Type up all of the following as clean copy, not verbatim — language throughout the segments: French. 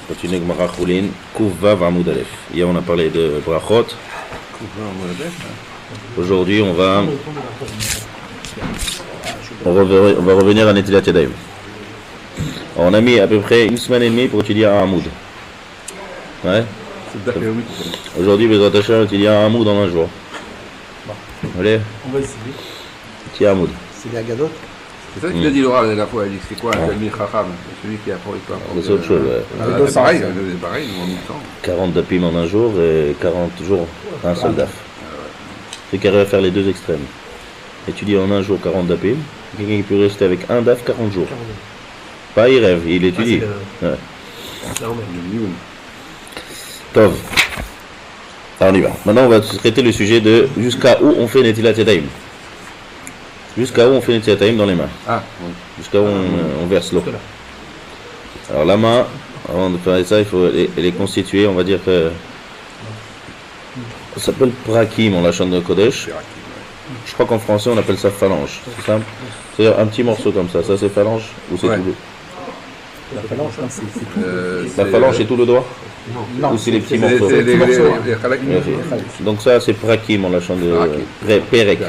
Continue Gemara Choulin, Kuf Vav Amud Aleph. Hier on a parlé de Brachot. Aujourd'hui on va revenir à Netilat Yadayim. On a mis à peu près une semaine et demie pour étudier un Hamoud. Ouais. Aujourd'hui, Bezrat Hashem, on étudie un Hamoud en un jour. Allez. On va essayer. Petit Hamoud. C'est les Agadot. C'est ça qu'il a dit l'oral la dernière fois, il dit c'est quoi un Talmid Chacham, celui qui apprend l'histoire. C'est autre chose, ouais. C'est pareil, c'est pareil, nous en même temps. 40 dapim en un jour et 40 jours un seul daf. C'est qui arrive à faire les deux extrêmes. Étudier en un jour 40 dapim, quelqu'un qui peut rester avec un daf 40 jours. Pas il rêve, il étudie. Ouais. Tov. Alors on y va. Maintenant on va traiter le sujet de jusqu'à où on fait Netilat Yadayim. Jusqu'à où on fait Netilat Yadayim dans les mains. Ah, oui. Jusqu'à où on verse l'eau. Alors la main, avant de faire ça, il faut les constituer, on va dire que ça s'appelle prakim en la chaîne de Kodesh. Je crois qu'en français on appelle ça phalange. C'est simple. C'est-à-dire un petit morceau comme ça. Ça c'est phalange ou c'est tout le... La phalange, La phalange c'est tout le doigt? Non. Ou c'est les petits morceaux? Donc ça c'est prakim en la chaîne de Perek.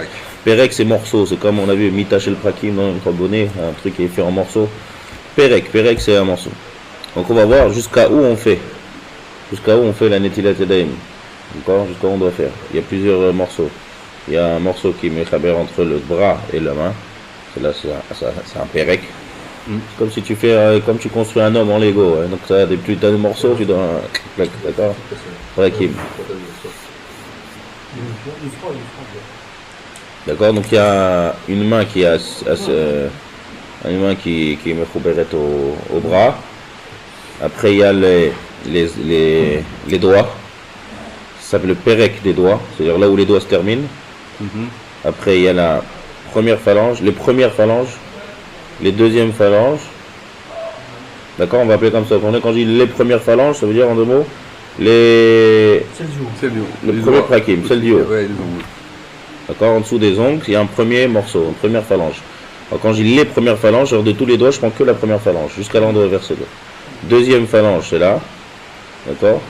Perek c'est morceau, c'est comme on a vu Mitachel Prakim dans le bonnet, un truc qui est fait en morceaux. Perek c'est un morceau. Donc on va voir jusqu'à où on fait. Jusqu'à où on fait la Netilat Yadayim. D'accord? Jusqu'à où on doit faire. Il y a plusieurs morceaux. Il y a un morceau qui met Chaber entre le bras et la main. Là c'est un Perek. Comme si tu fais, comme tu construis un homme en Lego. Hein. Donc ça a des plus de morceaux, tu dois. D'accord? Prakim. D'accord, donc il y a une main qui a une main qui me couverte au bras. Après il y a les doigts. Ça s'appelle le pérec des doigts, c'est-à-dire là où les doigts se terminent. Après il y a la première phalange, les premières phalanges, les deuxièmes phalanges. D'accord, on va appeler comme ça. Quand je dis les premières phalanges, ça veut dire en deux mots le premier prakim, celle du haut. D'accord, en dessous des ongles, il y a un premier morceau, une première phalange. Alors quand je dis les premières phalanges, alors de tous les doigts, je prends que la première phalange, jusqu'à l'endroit versé d'eau. Deuxième phalange, c'est là. D'accord.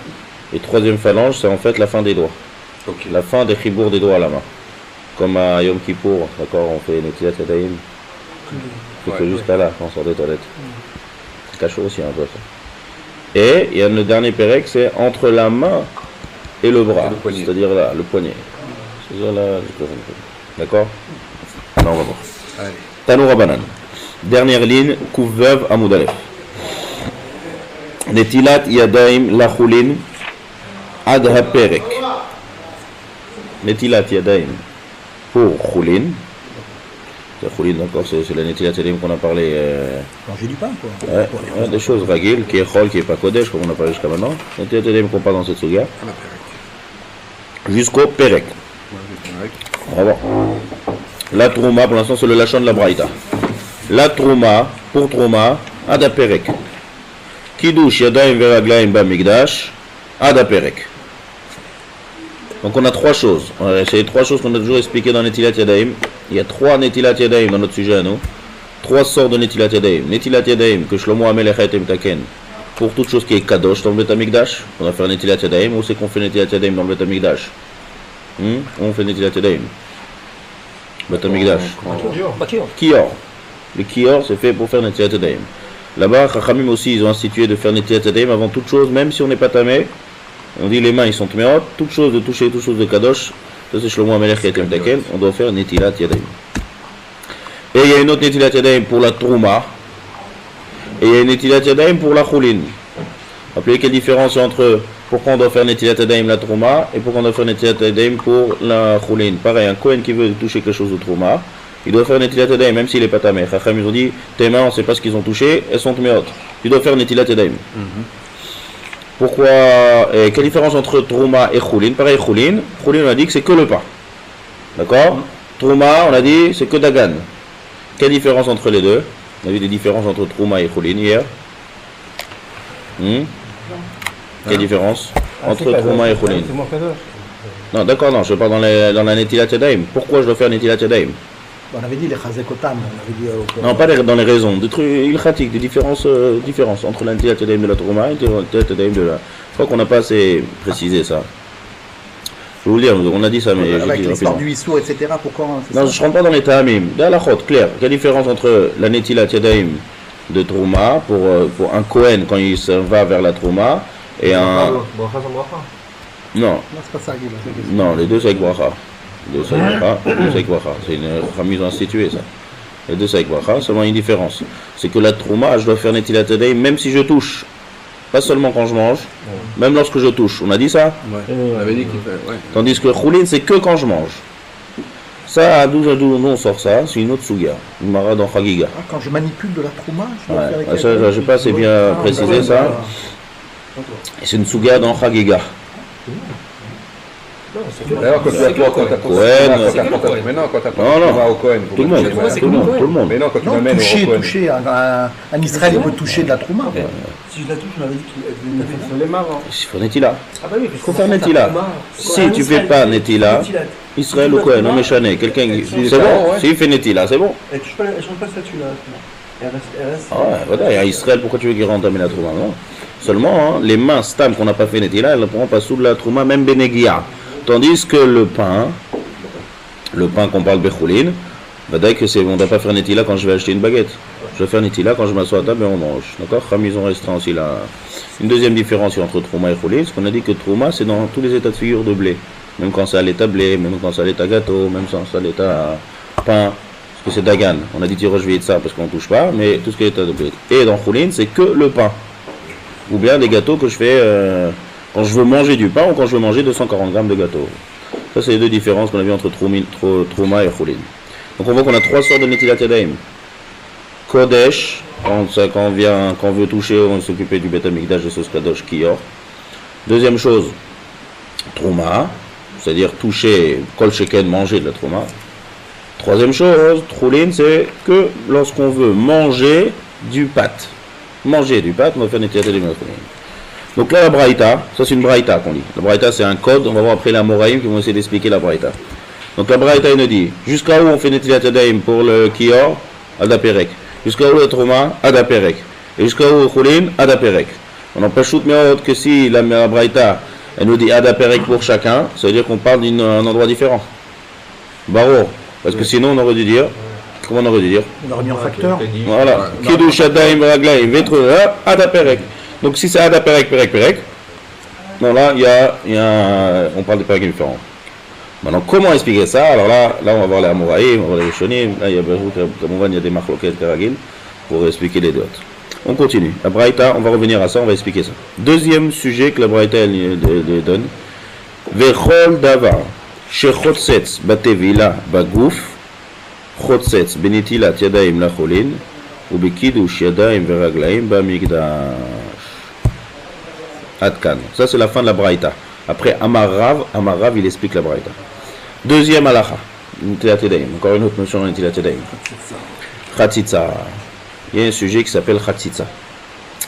Et troisième phalange, c'est en fait la fin des doigts. Okay. La fin des chibours des doigts à la main. Comme à Yom Kippour, d'accord, on fait Netilat Yadayim. C'est que jusqu'à là, quand on sort des toilettes. C'est cachot aussi un peu ça. Et il y a le dernier pérec, c'est entre la main et le bras. C'est-à-dire là, le poignet. D'accord? Alors on va voir. Tanou Rabbanan. Dernière ligne, Kuf Vav Amud Aleph. Netilat Yadayim Lachulin Ad HaPerek. Netilat Yadayim pour Chulin. Chulin, d'accord, c'est la Netilat Yadayim qu'on a parlé. Manger du pain, quoi. Ouais, des choses ragil, qui est Chol, qui est pas Kodesh, comme on a parlé jusqu'à maintenant. Netilat Yadayim qu'on parle dans cette suga. Jusqu'au Perek. On va voir. La Trouma, pour l'instant, c'est le Lachon de la Braïta. La Trouma, pour Trouma, Ada Perek. Kiddush Yadayim Veraglaim Bamigdash, Ada Perek. Donc on a trois choses. C'est les trois choses qu'on a toujours expliquées dans Netilat Yadayim. Il y a trois Netilat Yadayim dans notre sujet à nous. Trois sortes de Netilat Yadayim. Netilat Yadayim, que Shlomo Amelech et Mtaken. Pour toute chose qui est Kadosh dans le Bet Amikdash, on va faire Netilat Yadayim, ou c'est qu'on fait Netilat Yadayim dans le Bet Amikdash. On fait Netilat Yadayim. Bet Amikdash. Kior. Le Kior, c'est fait pour faire Netilat Yadayim. Là-bas, Chachamim aussi, ils ont institué de faire Netilat Yadayim avant toute chose, même si on n'est pas tamé. On dit les mains, ils sont tméot, toute chose de toucher, toute chose de Kadosh. Ça, c'est Shlomo Amelech et Mtaken. On doit faire Netilat Yadayim. Et il y a une autre Netilat Yadayim pour la Trouma. Et il y a une Netilat Yadayim pour la Chulin. Rappelez quelle différence entre pourquoi on doit faire Netilat Yadayim la Trouma et pourquoi on doit faire Netilat Yadayim pour la Chulin. Pareil, un Kohen qui veut toucher quelque chose de Trouma, il doit faire Netilat Yadayim même s'il n'est pas tamé. Chacham, ils ont dit tes mains, on ne sait pas ce qu'ils ont touché, elles sont tméot. Tu dois faire Netilat Yadayim. Pourquoi quelle différence entre Trouma et Chulin? Pareil, Chulin, on a dit que c'est que le pain. D'accord? Trouma, on a dit c'est que Dagan. Quelle différence entre les deux? On a vu des différences entre Trouma et Chulin hier. Quelle différence entre Trouma et Chulin? Non, d'accord, non, je parle dans la Netilat Yadayim. Pourquoi je dois faire Netilat Yadayim? On avait dit les Chazekotam, on avait dit... Non, pas dans les raisons, des trucs ilchatiques, des différences entre l'Netilat Yadayim de la Trouma et l'Netilat Yadayim de la... Je crois qu'on n'a pas assez précisé ça. Je vais vous le dire, on a dit ça, mais... Avec l'histoire du Issour, etc., pourquoi... Non, je ne rentre pas dans les Ta'amim. Dans la chôte, clair. Quelle différence entre la Netilat Yadayim de Trouma pour un Kohen quand il se va vers la Trouma et un... Non, c'est pas ça, Guy. non, les deux c'est avec bracha. Les deux c'est avec bracha, les deux c'est avec bracha. C'est une remise instituée, ça. Les deux c'est avec bracha, seulement une différence. C'est que la Trouma, je dois faire Netilat Yadayim même si je touche. Pas seulement quand je mange, même lorsque je touche. On a dit ça? Ouais. On avait dit qu'il fait. Ouais. Tandis que Choulin, c'est que quand je mange. Ça, d'où on sort ça? C'est une autre souga. Une mara dans Chagiga. Ah, quand je manipule de la Trouma, je dois Ouais. faire Ah, ça, je ne sais pas, c'est bien précisé ça. Et c'est une souga dans Chagiga. D'ailleurs, quand tu apportes maintenant, quand tu apportes au Cohen, Tout le monde. Mais non, quand tu Non, l'amènes au Cohen. toucher. Un Israël, il peut toucher de la Trouma. Si je la touche, on m'avait dit qu'il fallait marrant. Il faut Netila. Ah bah oui, Il faut faire Netila. Si tu ne fais pas Netila, Israël ou Cohen, non méchané, quelqu'un qui... C'est bon, s'il fait Netila, c'est bon. Elle change pas le statut là. Elle reste. Ah ouais, voilà, il y a Israël, pourquoi tu veux qu'il rentre la Trouma? Non. Seulement, hein, les mains stam qu'on n'a pas fait Netila, elles ne pourront pas sous la Trouma, même Benegia. Tandis que le pain qu'on parle Bechoulin, bah dès que c'est bon, on ne doit pas faire Netila quand je vais acheter une baguette. Je vais faire Netila quand je m'assois à table et on mange. D'accord? Ils ont restreint aussi là. Une deuxième différence entre Trouma et Choulin, c'est qu'on a dit que Trouma, c'est dans tous les états de figure de blé. Même quand c'est à l'état blé, même quand c'est à l'état gâteau, même quand c'est à l'état pain. Parce que c'est Dagan. On a dit Tirosh de ça parce qu'on ne touche pas, mais tout ce qui est état de blé. Et dans Choulin, c'est que le pain. Ou bien des gâteaux que je fais quand je veux manger du pain ou quand je veux manger 240 grammes de gâteau. Ça, c'est les deux différences qu'on a vues entre Trouma et Choulin. Donc on voit qu'on a trois sortes de Netilat Yadayim. Kodesh, quand on veut toucher, on veut s'occuper du Beth Amikdash de Sos Kadosh Kiyor. Deuxième chose, Trouma, c'est-à-dire toucher, Kol Sheken, manger de la Trouma. Troisième chose, Choulin, c'est que lorsqu'on veut manger du pâte. Manger du pâte, on va faire Netilat Yadayim. Donc là, la Braïta, ça c'est une Braïta qu'on dit. La Braïta c'est un code, on va voir après la Moraïm qui vont essayer d'expliquer la Braïta. Donc la Braïta, il nous dit, jusqu'à où on fait Netilat Yadayim pour le Kiyor, Adaperek. Jusqu'à où le Trouma, Adaperek. Et jusqu'à où le Choulin, Adaperek. On n'a pas shoot mais autre que si la Braïta, elle nous dit Adaperek pour chacun, ça veut dire qu'on parle d'un endroit différent. Baro. Parce que sinon on aurait dû dire, comment on aurait dû dire? On aurait mis en facteur. Voilà. Kiddush Yadayim Raglaim, Vetroula, Adaperek. Donc si c'est Adaperek, Perek, non là on parle de Perek différents. Maintenant comment expliquer ça? Alors là on va voir les Amoraïm, on va voir les Rishonim, là il y a des Machloket Karagil pour expliquer les deux. On continue. La Braïta, on va revenir à ça, on va expliquer ça. Deuxième sujet que la Braïta elle donne. Vechol davar, shechotsetz batevila bagouf, chotsetz benitilat yadayim lacholin, ou bekidush yadayim veraglaim bamigdash. Adkan. Ça c'est la fin de la Braïta. Après Amarav il explique la Braïta. Deuxième halacha, Netilat Yadayim. Encore une autre notion de Netilat Yadayim. Chatzitza. Il y a un sujet qui s'appelle Chatzitza.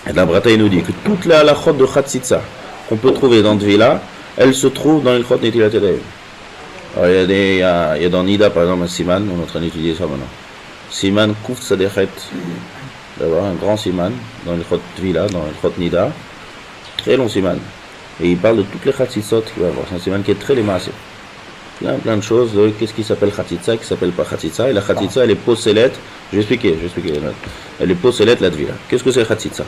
Et la Braïta nous dit que toute la halachot de Chatzitza qu'on peut trouver dans Tvila, elle se trouve dans l'ilchot Netilat Yadayim. Alors il y a dans Nida par exemple un siman, on est en train d'étudier ça maintenant. Siman Kuf Sadechet. D'avoir un grand siman dans l'ilchot Tvila, dans l'ilchot Nida. Très long siman. Et il parle de toutes les chatzitsot qu'il va avoir. C'est un siman qui est très lémassé. Plein de choses. Qu'est-ce qui s'appelle chatzitza, qui ne s'appelle pas chatzitza. Et la chatzitza, elle est posélette. Je vais expliquer les notes. Elle est posélette la devila. Qu'est-ce que c'est chatzitza?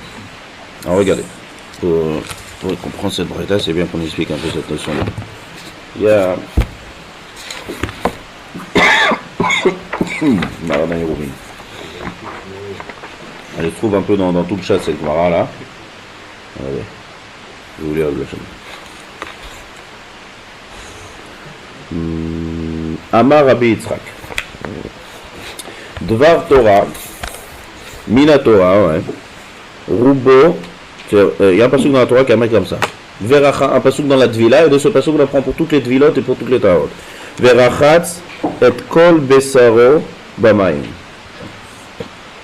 Alors regardez. Pour comprendre cette braïta, c'est bien qu'on explique un peu cette notion-là. Il y a... Maradin Yerouvin. Elle se trouve un peu dans tout le chat, cette mara là. Regardez. Je vais vous lire le chaîne. Amar Rabbi Yitzhak. Dvar Torah. Mina Torah, ouais. Rubo. Il y a un pasuk dans la Torah qui est marqué comme ça. Veracha, un pasuk dans la Tvila, et de ce pasuk on apprend pour toutes les Tvilot et pour toutes les Tarot. Verachatz et kol besaro bamaim.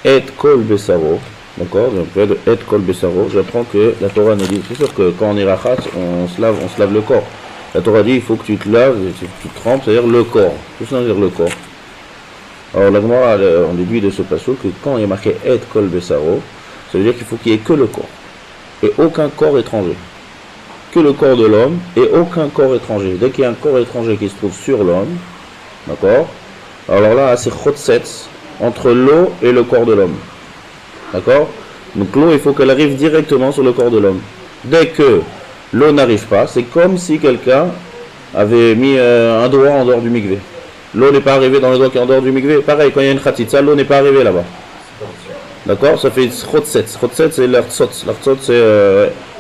Et kol besaro. D'accord, donc et kol besaro, j'apprends que la Torah nous dit, c'est sûr que quand on est rachatz, on se lave le corps. La Torah dit, il faut que tu te laves, tu te trempes, c'est-à-dire le corps. Tout ça veut dire le corps. Alors la Gemara, on déduit de ce passage que quand il y a marqué et kol besaro, ça veut dire qu'il faut qu'il n'y ait que le corps et aucun corps étranger. Que le corps de l'homme et aucun corps étranger. Dès qu'il y a un corps étranger qui se trouve sur l'homme, d'accord? Alors là, c'est chotsetz entre l'eau et le corps de l'homme. D'accord? Donc l'eau, il faut qu'elle arrive directement sur le corps de l'homme. Dès que l'eau n'arrive pas, c'est comme si quelqu'un avait mis un doigt en dehors du mikvé. L'eau n'est pas arrivée dans le doigt qui est en dehors du mikvé. Pareil, quand il y a une khatitsa, l'eau n'est pas arrivée là-bas. D'accord? Ça fait chotsetz. Chotsetz, c'est l'artsotz. L'artsotz,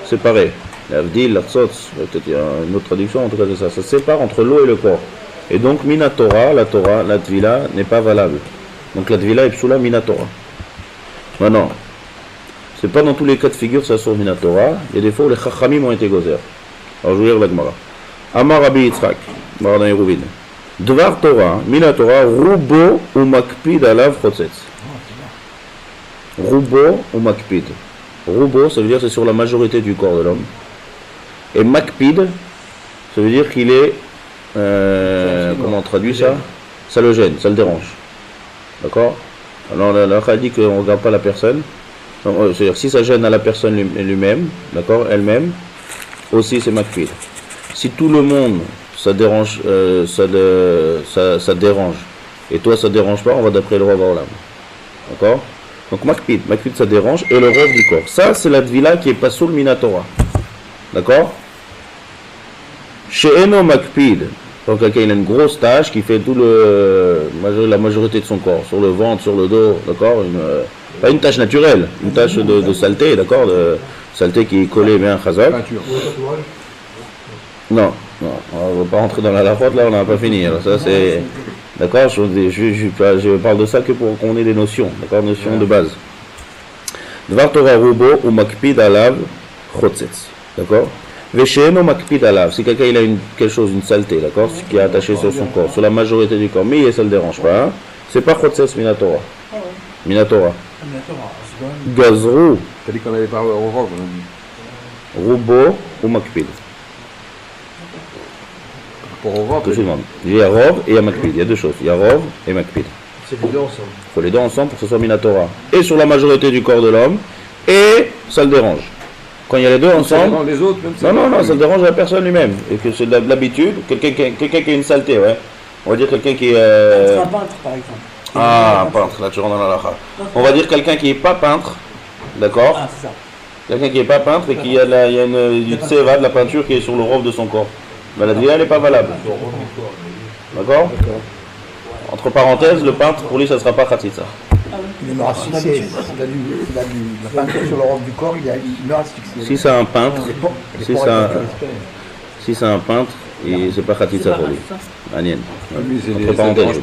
c'est pareil. L'avdil, l'artsotz, peut-être il y a une autre traduction, en tout cas c'est ça. Ça sépare entre l'eau et le corps. Et donc, minatora, la Torah, la tvila n'est pas valable. Donc la tvila est psoula minatora. Maintenant, c'est pas dans tous les cas de figure ça sort minatora. Il y a des fois où les chachamim ont été gozer. Alors je vais lire la Gemara. Amar Rabbi Yitzchak, Maradan Yeruvin. Dvar Torah, minatora, rubo ou makpid alav chotzetz. Rubo ou makpid. Rubo, ça veut dire c'est sur la majorité du corps de l'homme. Et makpid, ça veut dire qu'il est, comment on traduit ça? Ça le gêne, ça le dérange. D'accord? Alors la dit qu'on ne regarde pas la personne. C'est-à-dire si ça gêne à la personne lui-même, d'accord, elle-même, aussi c'est makpid. Si tout le monde ça dérange, ça dérange, et toi ça dérange pas, on va d'après le roi Baolam. D'accord? Donc makpid ça dérange, et le rôle du corps. Ça c'est la tvila qui est pas sous le minatora. D'accord? Chez Eno makpid, donc quelqu'un il a une grosse tache qui fait tout la majorité de son corps, sur le ventre, sur le dos, d'accord? Pas une tache naturelle, une tache de saleté, d'accord? De saleté qui est collée bien à Chazak. Non, on ne va pas rentrer dans la lachote, là on n'a pas fini. Alors ça c'est. D'accord? Je parle de ça que pour qu'on ait des notions, d'accord? Notions de base. Dvar Torah rubo ou makpid alav chotzetz, d'accord? Veshéno makpid alav, si quelqu'un il a quelque chose, une saleté, d'accord? Ce qui est attaché sur son corps, sur la majorité du corps, mais ça ne le dérange pas, hein? C'est pas chotzetz minatora. Minatora. Gazrou. T'as dit qu'on allait parler au robe, on a dit. Rubo ou makpid. Pour au robe. Tout le monde. Il y a rov et il y a makpid. Il y a deux choses. Il y a rov et makpid. C'est les deux ensemble. Il faut les deux ensemble pour que ce soit minatora. Et sur la majorité du corps de l'homme, et ça le dérange. Quand il y a les deux ensemble. Les autres, même Non, ça le dérange la personne lui-même. Et que c'est de l'habitude. Quelqu'un qui a une saleté, ouais. On va dire quelqu'un qui est. C'est un peintre par exemple. Ah, un peintre, là tu rentres dans la lacha. On va dire quelqu'un qui n'est pas peintre, d'accord? Ah, c'est ça. Quelqu'un qui n'est pas peintre et qui a, il y a du tseva, de la peinture qui est sur le robe de son corps. Mais la tvila, elle n'est pas valable. D'accord? Entre parenthèses, le peintre, pour lui, ça ne sera pas khatitsa. Il meurt asphyxié. Il a la peinture sur le robe du corps, il meurt asphyxié. Si c'est un peintre, si c'est un peintre, et c'est pas khatitsa pour lui. Anien. Entre parenthèses.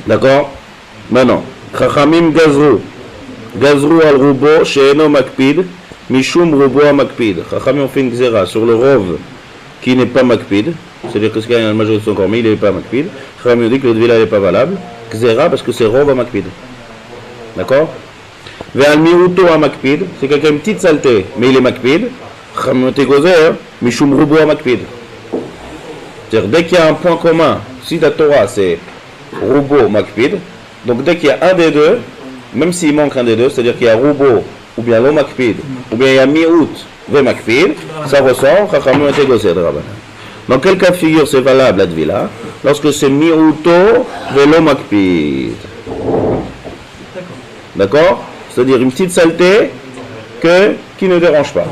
D'accord? Maintenant, Chachamim Gazrou. Gazrou al Rubo, Sheeno Makpid, Mishum Rubo a Makpid. Chachamim ont fait une xéra sur le rov qui n'est pas Makpid, c'est-à-dire que ce qu'il y a la majorité de son corps, mais il n'est pas Makpid. Chachamim ont dit que le tvila n'est pas valable. Xéra parce que c'est rov à Makpid. D'accord? Ve'al Miruto a Makpid, c'est quelqu'un une petite saleté, mais il est Makpid. Chachamim ont été gozer, Mishum Rubo a Makpid. C'est-à-dire, dès qu'il y a un point commun, si la Torah c'est Rubo, Makpid. Donc dès qu'il y a un des deux, même s'il manque un des deux, c'est-à-dire qu'il y a Rubo, ou bien lo Makpid, ou bien il y a Mi'ut, ve Makpid, ça ressort, Chachamim a été gozer de Rabbanan. Dans quel cas de figure c'est valable la tvila? Lorsque c'est Mi'uto, ve lo Makpid. D'accord? C'est-à-dire une petite saleté qui ne dérange pas.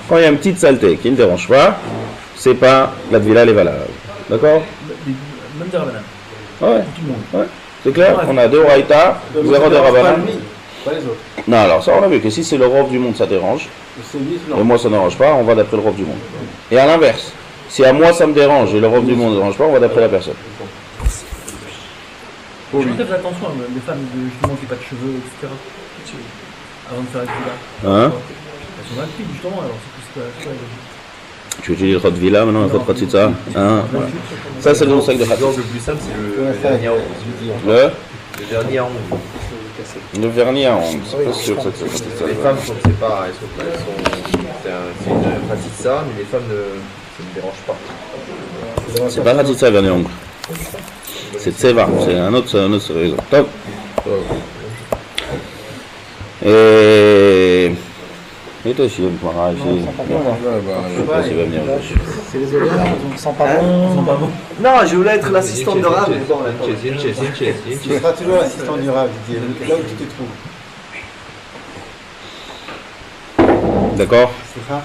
Quand il y a une petite saleté qui ne dérange pas, c'est pas la tvila, elle est valable. D'accord? Même des Rabbanan. Ouais. C'est clair? On a deux Raïta, zéro de Rabbanan. Pas les autres. Non, alors ça on a vu que si c'est le rov du monde ça dérange, et moi ça ne dérange pas, on va d'après le rov du monde. Et à l'inverse, si à moi ça me dérange et le rov du monde ne dérange pas, on va d'après la personne. Je fais attention à des femmes justement qui n'ont pas de cheveux, etc. Avant de faire la tvila. Hein? Elles sont malpides justement, alors c'est pas. Tu veux dire le villa maintenant, il faut de ça. Hein? Voilà. Ça c'est le nom sac de Khatit. Le plus simple c'est le vernis à ongles. Le vernis à ongles. Le vernis à ongles, c'est pas sûr que c'est ça. Les femmes, je ne sais pas, c'est une pratique ça, mais les femmes ça ne dérange pas. C'est pas Khatit ça, vernis à ongles. C'est tseva, c'est un autre raison. Top. Et toi aussi, Mara, ici. C'est les odeurs, on sent pas bon. Non, je voulais être l'assistante de Rav, mais bon, là, Tu seras toujours l'assistant du Rav, Didier, là où tu te trouves. D'accord. C'est ça.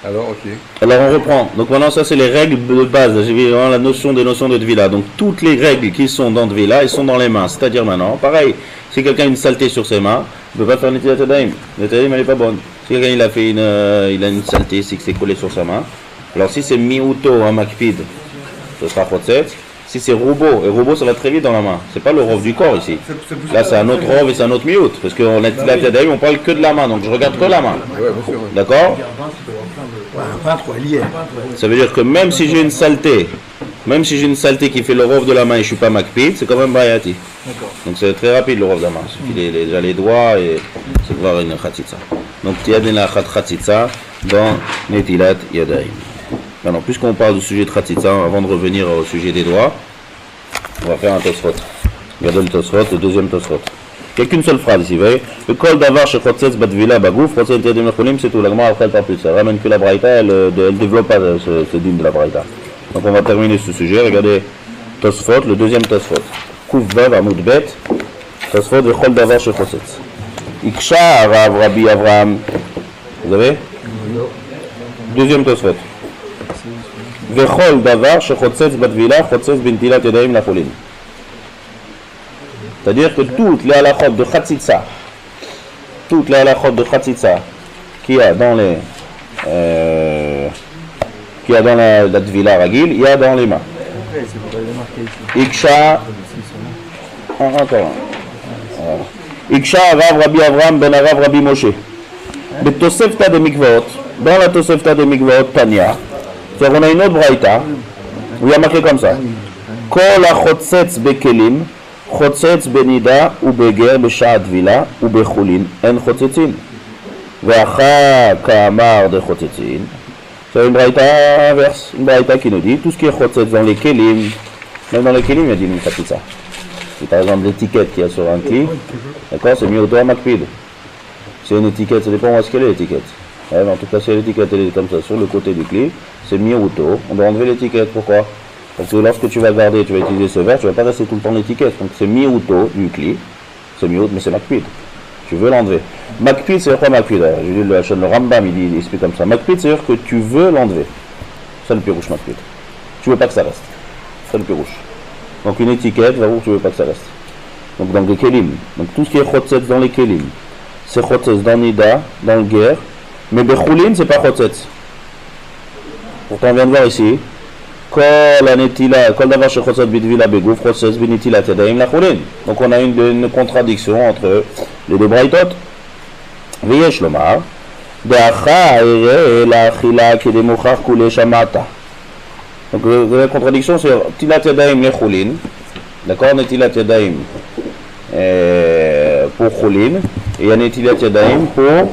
Alors, ok. Alors on reprend. Donc maintenant ça c'est les règles de base. J'ai vu vraiment la notion des notions de Tvila. Donc toutes les règles qui sont dans Tvila, elles sont dans les mains. C'est-à-dire maintenant, pareil, si quelqu'un a une saleté sur ses mains, il ne peut pas faire une Netilat Yadayim. La Netilat Yadayim elle n'est pas bonne. Si quelqu'un il a une saleté, c'est que c'est collé sur sa main. Alors si c'est miuto un makpid, ce sera chotzetz. Si c'est robot, et robot ça va très vite dans la main. C'est pas le rov du corps ici. Là c'est un autre rov et c'est un autre miut. Parce qu'en Netilat Yadayim on parle que de la main, donc je regarde que la main. Ouais, bien sûr. D'accord? Ouais, un peintre, ouais, lié. Ça veut dire que même si j'ai une saleté qui fait le rov de la main et je suis pas makpid, c'est quand même bayati. Donc c'est très rapide le rov de la main. Il suffit déjà les doigts et c'est voir une khatitsa. Donc il y a des khatitsa dans Netilat Yadayim. Maintenant, puisqu'on parle du sujet de khatitsa, avant de revenir au sujet des doigts, on va faire un tosfot. Regardez le tosfot, le deuxième tosfot. Il n'y a qu'une seule phrase ici, vous voyez. Le kol davar shechotzetz batvila bagouf, chotzetz yadim lecholim, c'est tout. La Gemara après elle parle plus. Ça ramène que la braïta, elle développe pas ce dîme de la braïta. Donc on va terminer ce sujet. Regardez Tosfot, le deuxième Tosfot. Kouf vav amud bet, Tosfot le kol davar shechotzetz. Iksha arav Rabbi Avraham. Vous avez? Deuxième Tosfot. Vechol davar shechotzetz batvila, chotzetz bintilat yadayim lecholim. C'est-à-dire que toutes les halachot de Khatsitsa, qu'il y a dans les, qu'il y a dans la Tvila Ragil, il y a dans les mains. Iksha, Iksha Rav Rabbi Avraham ben Rav Rabbi Moshe. Betosefta de Mikvaot, dans la Tosefta de Mikvaot Tanya, c'est-à-dire on a une autre braïta, où il y a marqué comme ça. Kol achotzetz bekelim, chotzetz benida ou beger b'shat vila ou bechulin en chotzetzin. Ve'acha ka'amar de chotzetzin. C'est une braïta inverse, une braïta qui nous dit tout ce qui est chotzetz dans les kelim, même dans les kelim il y a dit une khatitsa. C'est par exemple l'étiquette qu'il y a sur un kli, d'accord, c'est mis au doigt makpid. C'est une étiquette, ça dépend où est-ce qu'elle est l'étiquette. Ouais, en tout cas si l'étiquette elle est comme ça sur le côté du kli, c'est mis au dos, on doit enlever l'étiquette, pourquoi? Parce que lorsque tu vas garder, tu vas utiliser ce verre, tu ne vas pas rester tout le temps l'étiquette. Donc c'est miuto du cli, c'est miut, mais c'est makpid. Tu veux l'enlever. Makpid, c'est quoi makpid? J'ai lu le Rambam, il explique comme ça. Makpid, c'est-à-dire que tu veux l'enlever. C'est le pirouche makpid. Tu veux pas que ça reste. C'est le pirouche. Donc une étiquette, va où tu veux pas que ça reste. Donc dans les kelim. Donc tout ce qui est chotzetz dans les kelim, c'est chotzetz dans Nida, dans le guerre. Mais bechulin, c'est pas chotzetz. Pourtant, on vient de voir ici. Donc on a une contradiction entre les deux braïtot. V'yesh lomar donc la contradiction c'est tilat yadayim lechulin, d'accord, netilat yadayim pour chulin et il y a netilat yadayim pour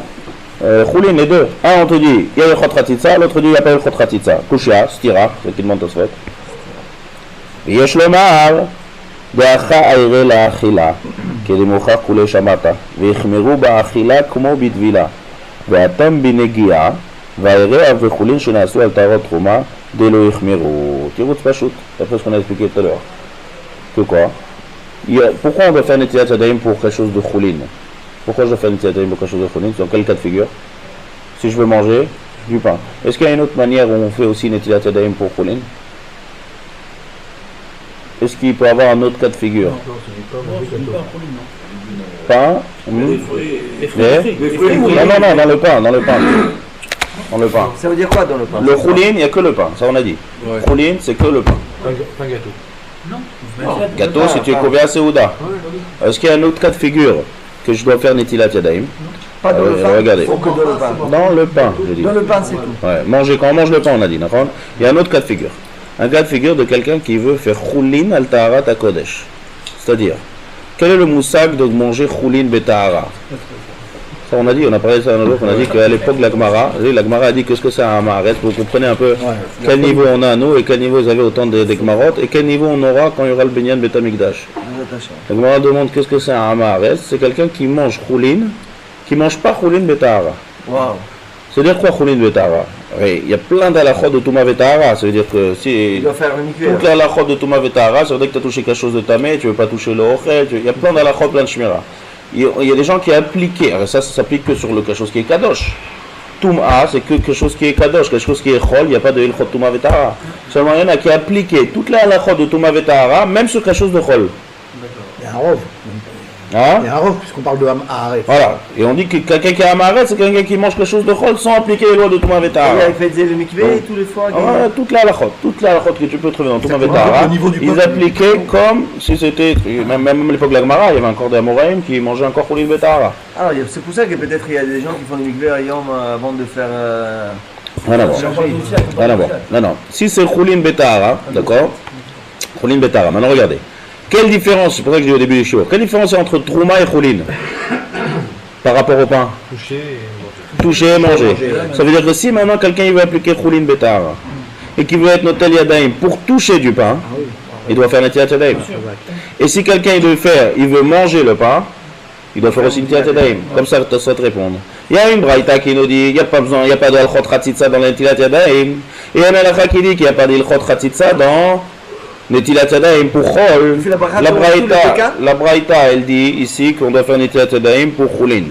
chulin, les deux. Un on te dit il y a le chotratitza, l'autre dit il n'y a pas le chotratitza. Kushia, stira, c'est qui demande Tosfot. ויש לומר דאחה העירה לאכילה כדמוכח כולי שמעת והחמרו באכילה כמו בטבילה והתם בנגיעה והעירה וכולין שנעשו על טהרת תרומה דלא יחמרו. תירוץ פשוט, après ce qu'on a expliqué tout à l'heure. Que quoi? Pourquoi on doit faire netilat yadayim pour quelque chose de choulin? Pourquoi je dois faire netilat yadayim pour quelque chose de choulin? Dans quel cas de figure? Si je veux manger du pain. Est-ce qu'il y a une autre manière où on fait aussi netilat yadayim pour choulin? Est-ce qu'il peut y avoir un autre cas de figure? Pain? Non, dans le pain. Dans le pain. Ça veut dire quoi dans le pain? Le choulin, il n'y a que le pain, ça on a dit. Ouais. Choulin, c'est que le pain. Pas gâteau. Gâteau, si tu es couvert à Seouda. Est-ce qu'il y a un autre cas de figure que je dois faire netilat yadayim? Pas dans le pain. Regardez. Faut que dans le pain. Dans le pain, je dis. Dans le pain, c'est tout. Ouais, manger, quand on mange le pain, on a dit, d'accord? Il y a un autre cas de figure. Un cas de figure de quelqu'un qui veut faire choulin al taharat à Kodesh. C'est-à-dire, quel est le moussag de manger choulin betahara? Ça, on a dit, on a parlé de ça un autre, on a dit qu'à l'époque de la Gemara a dit qu'est-ce que c'est un Maharet. Vous comprenez un peu quel niveau on a nous et quel niveau vous avez autant des Gemarot et quel niveau on aura quand il y aura le Binyan Bet Hamikdash. La Gemara demande qu'est-ce que c'est un Maharet. C'est quelqu'un qui mange Choulin, qui mange pas Choulin Betahara. Waouh. C'est-à-dire quoi Choulin Betahara? Il y a plein d'halachot de Touma Betahara. Ça veut dire que si Il doit faire le mikvé. toute l'halachot de Touma Betahara, ça veut dire que tu as touché quelque chose de tamé, tu veux pas toucher le ochel, il y a plein d'halachot, plein de shmira. Il y a des gens qui appliquent, alors ça s'applique que sur quelque chose qui est kadosh. Touma, c'est que quelque chose qui est kadosh, quelque chose qui est chol, il n'y a pas de ilchot Touma Betahara. Seulement il y en a qui appliquent toute la halachot de Touma Betahara, même sur quelque chose de chol. Il y a un rov. Hein? Il y a un rov, puisqu'on parle de Haaret. Voilà. Et on dit que quelqu'un qui a un maharet, c'est quelqu'un qui mange quelque chose de chol sans appliquer les lois de Touma Betahara. Il a fait le mikvé tous les fois. Ouais, toute la halachot que tu peux trouver dans Touma Betahara, au niveau du ils peuple. appliquaient comme si c'était, même à l'époque de la Gemara, il y avait encore des Amoraïm qui mangeaient encore Choulin Betahara. Alors c'est pour ça que peut-être il y a des gens qui font le mikvé à Yom avant de faire. Rien à voir. Rien à voir. Non, non. Si c'est Choulin Betahara, d'accord? Choulin Betahara. Maintenant regardez. Quelle différence, c'est pour ça que je dis au début du show, quelle différence il y a entre Trouma et Choulin par rapport au pain? Toucher et manger. Ça veut dire que si maintenant quelqu'un il veut appliquer Choulin Betahara et qu'il veut être Notel Yadayim pour toucher du pain, il doit faire Netilat Yadayim. Et si quelqu'un il veut manger le pain, il doit faire aussi Netilat Yadayim. Comme ça, tu vas te répondre. Il y a une braïta qui nous dit il n'y a pas besoin, il n'y a pas de Alchot Ratzitza dans Netilat Yadayim. Et il y a une halakha qui dit qu'il n'y a pas d'Alchot Ratzitza dans Netilat Yadayim pour Chol. La braïta, elle dit ici qu'on doit faire Netilat Yadayim pour Choulin.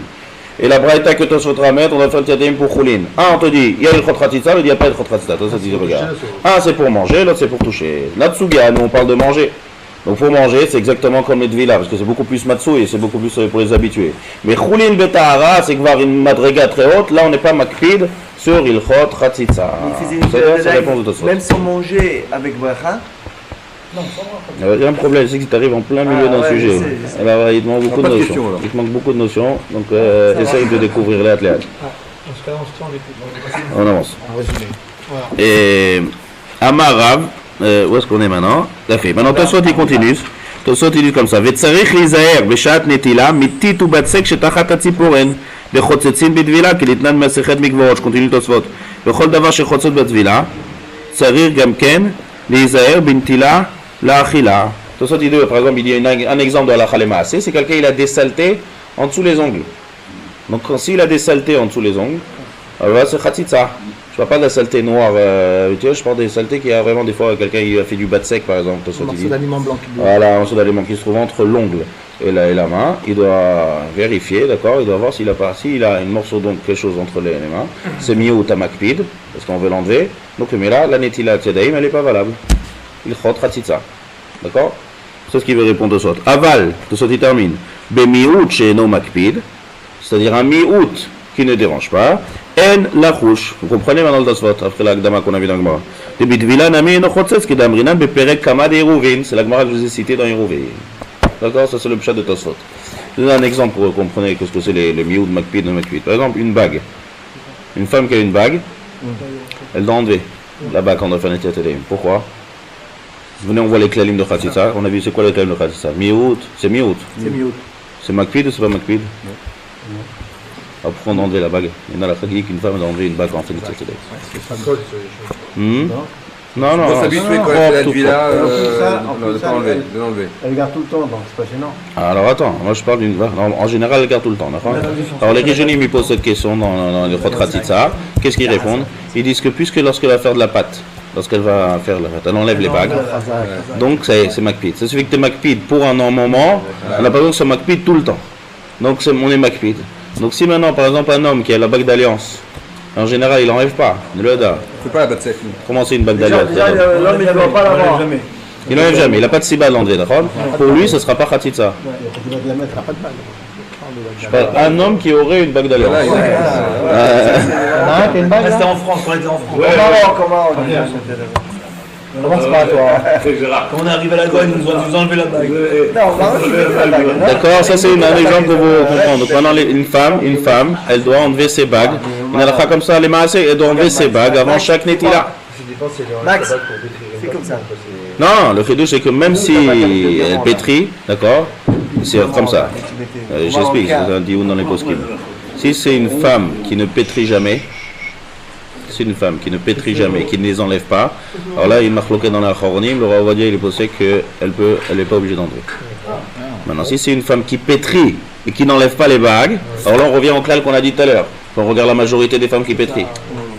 Et la braïta que tu souhaiteras mettre, on doit faire Netilat Yadayim pour Choulin. Un, on te dit, il y a le Chot Ratzitza, l'autre, il n'y a pas de Chot Ratzitza. Toi, ça te dit, regarde. Un, c'est pour manger, l'autre, c'est pour toucher. Natsuga, nous, on parle de manger. Donc, pour manger, c'est exactement comme les Dvila, parce que c'est beaucoup plus Matsui et c'est beaucoup plus pour les habitués. Mais Choulin Betahara, c'est que voir une madrega très haute, là, on n'est pas makpid sur Ilchot Ratzitza. C'est la réponse de Tosfot. Même sans manger avec bracha. Il y a un problème, c'est que tu arrives en plein milieu d'un sujet. Alors, il te manque beaucoup de notions. Il te manque beaucoup de notions, donc essaye de découvrir les athlètes. Dans ce cas-là, On avance. En résumé. Et Amarav, où est-ce qu'on est maintenant? Fait. Maintenant, Tosfot il continue. Tosfot il dit comme ça. Vetzarich lizaher beshat netila mitit u batsek shetachat hatziporen bechotzetzin bidvila kilitnan masechet mikvorot. Je continue Tosfot. Bechol davar shechotzot batvila tzarich gam ken lizaher bintila la achila. Tosfot il dit, par exemple, il dit un exemple de la chalemaase, c'est quelqu'un il a des saletés en dessous les ongles. Donc s'il a des saletés en dessous les ongles, alors c'est khatitza. Je parle pas de la saleté noire, je parle des saletés qui a vraiment des fois quelqu'un qui a fait du batsek par exemple. Un morceau d'aliment blanc qui Voilà, un morceau d'aliment qui se trouve entre l'ongle et la main. Il doit vérifier, d'accord, il doit voir s'il a un morceau donc quelque chose entre les mains. C'est mieux ou tamakpid, parce qu'on veut l'enlever. Donc mais là, la netila tzedahim, elle n'est pas valable. Il chot ratitza. D'accord? C'est ce qu'il veut répondre de Sot. Aval, de Sot il termine. Bemi'ut she'eno makpid, c'est-à-dire un mi'ut qui ne dérange pas. En la couche. Vous comprenez maintenant le Tosfot, après la Gdama qu'on a vu dans la Gemara. De Bitvila nami eno chotzes ki damrinan beperek kama de Yeruvin. C'est la Gemara que je vous ai citée dans Yeruvin. D'accord? Ça c'est le pshat de Tosfot. Je vous donne un exemple pour comprendre ce que c'est le mi'ut, makpid, no makpid. Par exemple, une bague. Une femme qui a une bague, elle doit enlever la bague quand on doit faire Netilat Yadayim. Pourquoi? Venez, on voit les klalim de Khatitsa. On a vu c'est quoi les klalim de Khatitsa? Mi'ut, c'est mi'ut. C'est mieux. C'est makpid ou c'est pas makpid? Après on a enlevé la bague. Il y en a la fatigue qu'une femme a enlevé une bague en fait Netilat Yadayim. Non, non, On non. s'habitue quand elle fait la villa de l'enlever. Elle garde tout le temps, donc c'est pas gênant. Alors attends, moi je parle d'une vache. En général, elle garde tout le temps, d'accord? Alors les Rishonim ils posent cette question dans le Chot Ratzitza. Qu'est-ce qu'ils répondent? Ils disent que puisque lorsqu'elle va faire de la pâte, lorsqu'elle va faire la pâte, elle enlève les bagues. Donc c'est makpid. Ça suffit que tu es makpid pour un moment, on n'a pas besoin que c'est makpid tout le temps. Donc on est makpid. Donc si maintenant par exemple un homme qui a la bague d'alliance, en général il n'enlève pas, le da. C'est pas la batte sec. Comment c'est une bague d'alliance? L'homme il ne doit pas l'avoir. Il n'enlève jamais, il n'a pas de siba à l'enlever, d'accord? Pour lui, ce ne sera pas Khatitsa. Il va la mettre à pas de bague. Un homme qui aurait une bague d'alliance. Ah, t'as une bague C'était là? en France, on était en France. Comment Commence pas toi. Quand on est arrivé à la Goye, ils nous ont enlevé la bague. D'accord, ça c'est un exemple pour vous comprendre. Donc maintenant, une femme, elle doit enlever ses bagues. Une halakha comme ça, les maasé, elle doit enlever ses bagues avant chaque netila. Max, c'est comme ça. Non, le chidouche c'est que même si elle pétrit, d'accord, c'est comme ça. J'explique, c'est un dioun dans les poskim. Si c'est une femme qui ne pétrit jamais, c'est une femme qui ne pétrit jamais, qui ne les enlève pas, alors là, il m'a floqué dans la Choronim, le Rav Ovadia, il est posé qu'elle n'est pas obligée d'enlever. Maintenant, si c'est une femme qui pétrit et qui n'enlève pas les bagues, alors là, on revient au clal qu'on a dit tout à l'heure. On regarde la majorité des femmes qui pétrient.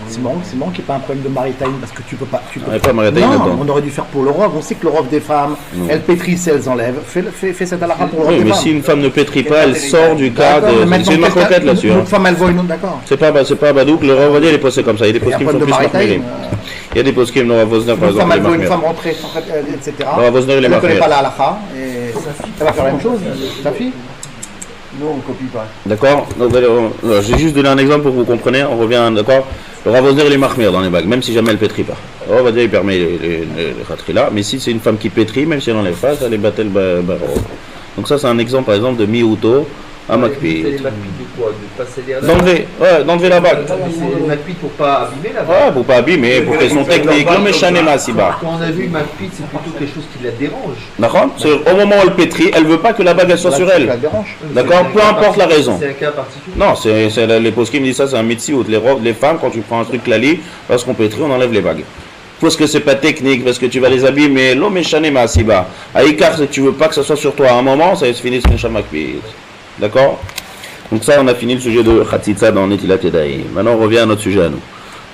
C'est marrant qu'il n'y ait pas un problème de maritime parce que tu peux pas. Il n'y a pas maritime non, là-dedans. on aurait dû faire pour le rov. On sait que le rov des femmes, elles pétrissent, elles enlèvent. Fais cette halakha pour le rov Oui, des mais femmes. si une femme ne pétrit pas, elle sort du cas D'accord, de. maintenant, C'est une quelqu'un- marquette là-dessus. Une Hein. autre femme, elle voit une autre, d'accord. C'est pas Badouk, le Rav Ovadia, il est posé comme ça. Il y a des Il y a postes qui un sont problème plus de maritime. marqués. Il y a des postes qui, le Rav Vosner par Une femme, exemple, elle voit une les femme rentrer, etc. Le Rav Vosner, il est Elle ne connaît marqué. pas la halakha. Et elle va faire la même chose. Sa fille. Nous, on copie pas. D'accord. Donc, j'ai juste donné un exemple pour que vous compreniez. On revient, d'accord. Le Rav Vosner, il est marmir dans les bagues, même si jamais elle pétrit pas. Le Rav Ovadia, il permet les khatri là. Mais si c'est une femme qui pétrit, même si elle n'enlève pas, ça les battel baro. Donc ça, c'est un exemple, par exemple, de miuto à makpi. C'est les McPeed de quoi? De passer l'air D'enlever la bague. C'est les McPeed pour pas abîmer la Ouais, pour pas abîmer, pour qu'elles sont techniques. Non, mais chanema si bas. Quand on a vu McPeed, c'est plutôt quelque chose qui la dérange. D'accord. C'est au moment où elle pétrit, elle veut pas que la bague elle soit sur Ça elle. la dérange. D'accord. Peu importe la raison. C'est un cas particulier. Non, c'est les postes qui me disent ça, c'est un métier où les femmes, quand tu prends un truc lali, lorsqu'on pétrit, on enlève les bagues. Parce que c'est pas technique, parce que tu vas les abîmer. L'homme est chanema si bas. À Icar, si tu veux pas que ça soit sur toi à un moment, ça va se finir sur une chamakpi. D'accord. Donc ça, on a fini le sujet de Khatitsa dans Netilat Yadayim. Maintenant, on revient à notre sujet à nous.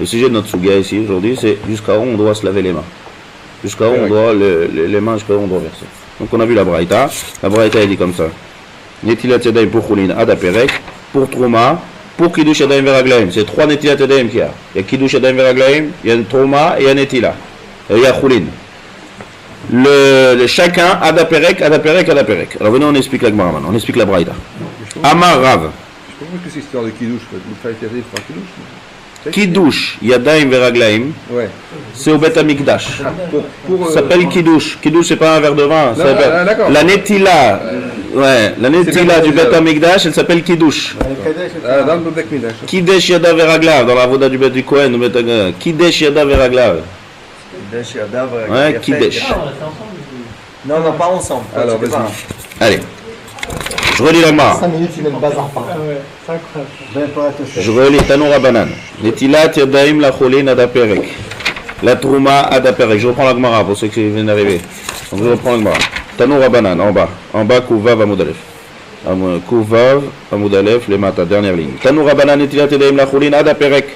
Le sujet de notre suga ici, aujourd'hui, c'est jusqu'à où on doit se laver les mains. Jusqu'à où on doit, les mains, jusqu'à où on doit verser. Donc on a vu la Braïta. La Braïta, elle dit comme ça. Netilat Yadayim pour Choulin, Adaperek, pour Trouma, pour Kiddush Yadayim Veraglaim. C'est 3 Netilat Yadayim qu'il y a. Il y a Kiddush Yadayim Veraglaim, il y a Trouma et il y a Netila. Et il y a Choulin. Chacun, Adaperek. Alors venez, on explique la Gemara maintenant. On explique la Braïta. Amar Rav. Je comprends que c'est histoire de Kiddush, quoi. Il fallait faire Kiddush. Kiddush, Yadayim Veraglaim, Ouais. c'est au Bet Amikdash. Pour Ça s'appelle Kiddush. Kiddush, c'est pas un verre de vin. Ça Non, s'appelle- d'accord. la Netila, la Netila du Bet Amikdash, elle s'appelle Kiddush. dans le Bek Midrash. Kidesh Yada Veraglav, dans la voda du Bet du Kohen, au Bet Amikdash. Kidesh Yada Veraglav. Ouais, Kidesh. Non, pas ensemble. Alors, Tu peux vas-y. pas. Allez. Je relis la Gemara. 5 minutes, il met le bazar par Je relis Tanour Rabanan. Netilat Yadayim la Cholin Adaperek. La Trouma Adaperek. Je reprends la Gemara pour ceux qui viennent d'arriver. Donc je reprends la Gemara. Tanour Rabanan, en bas. En bas, Kouvav Amoudalef. Kouvav Amoudalef, les matas, dernière ligne. Tanour Rabanan, Netilat Yadayim la Cholin Adaperek.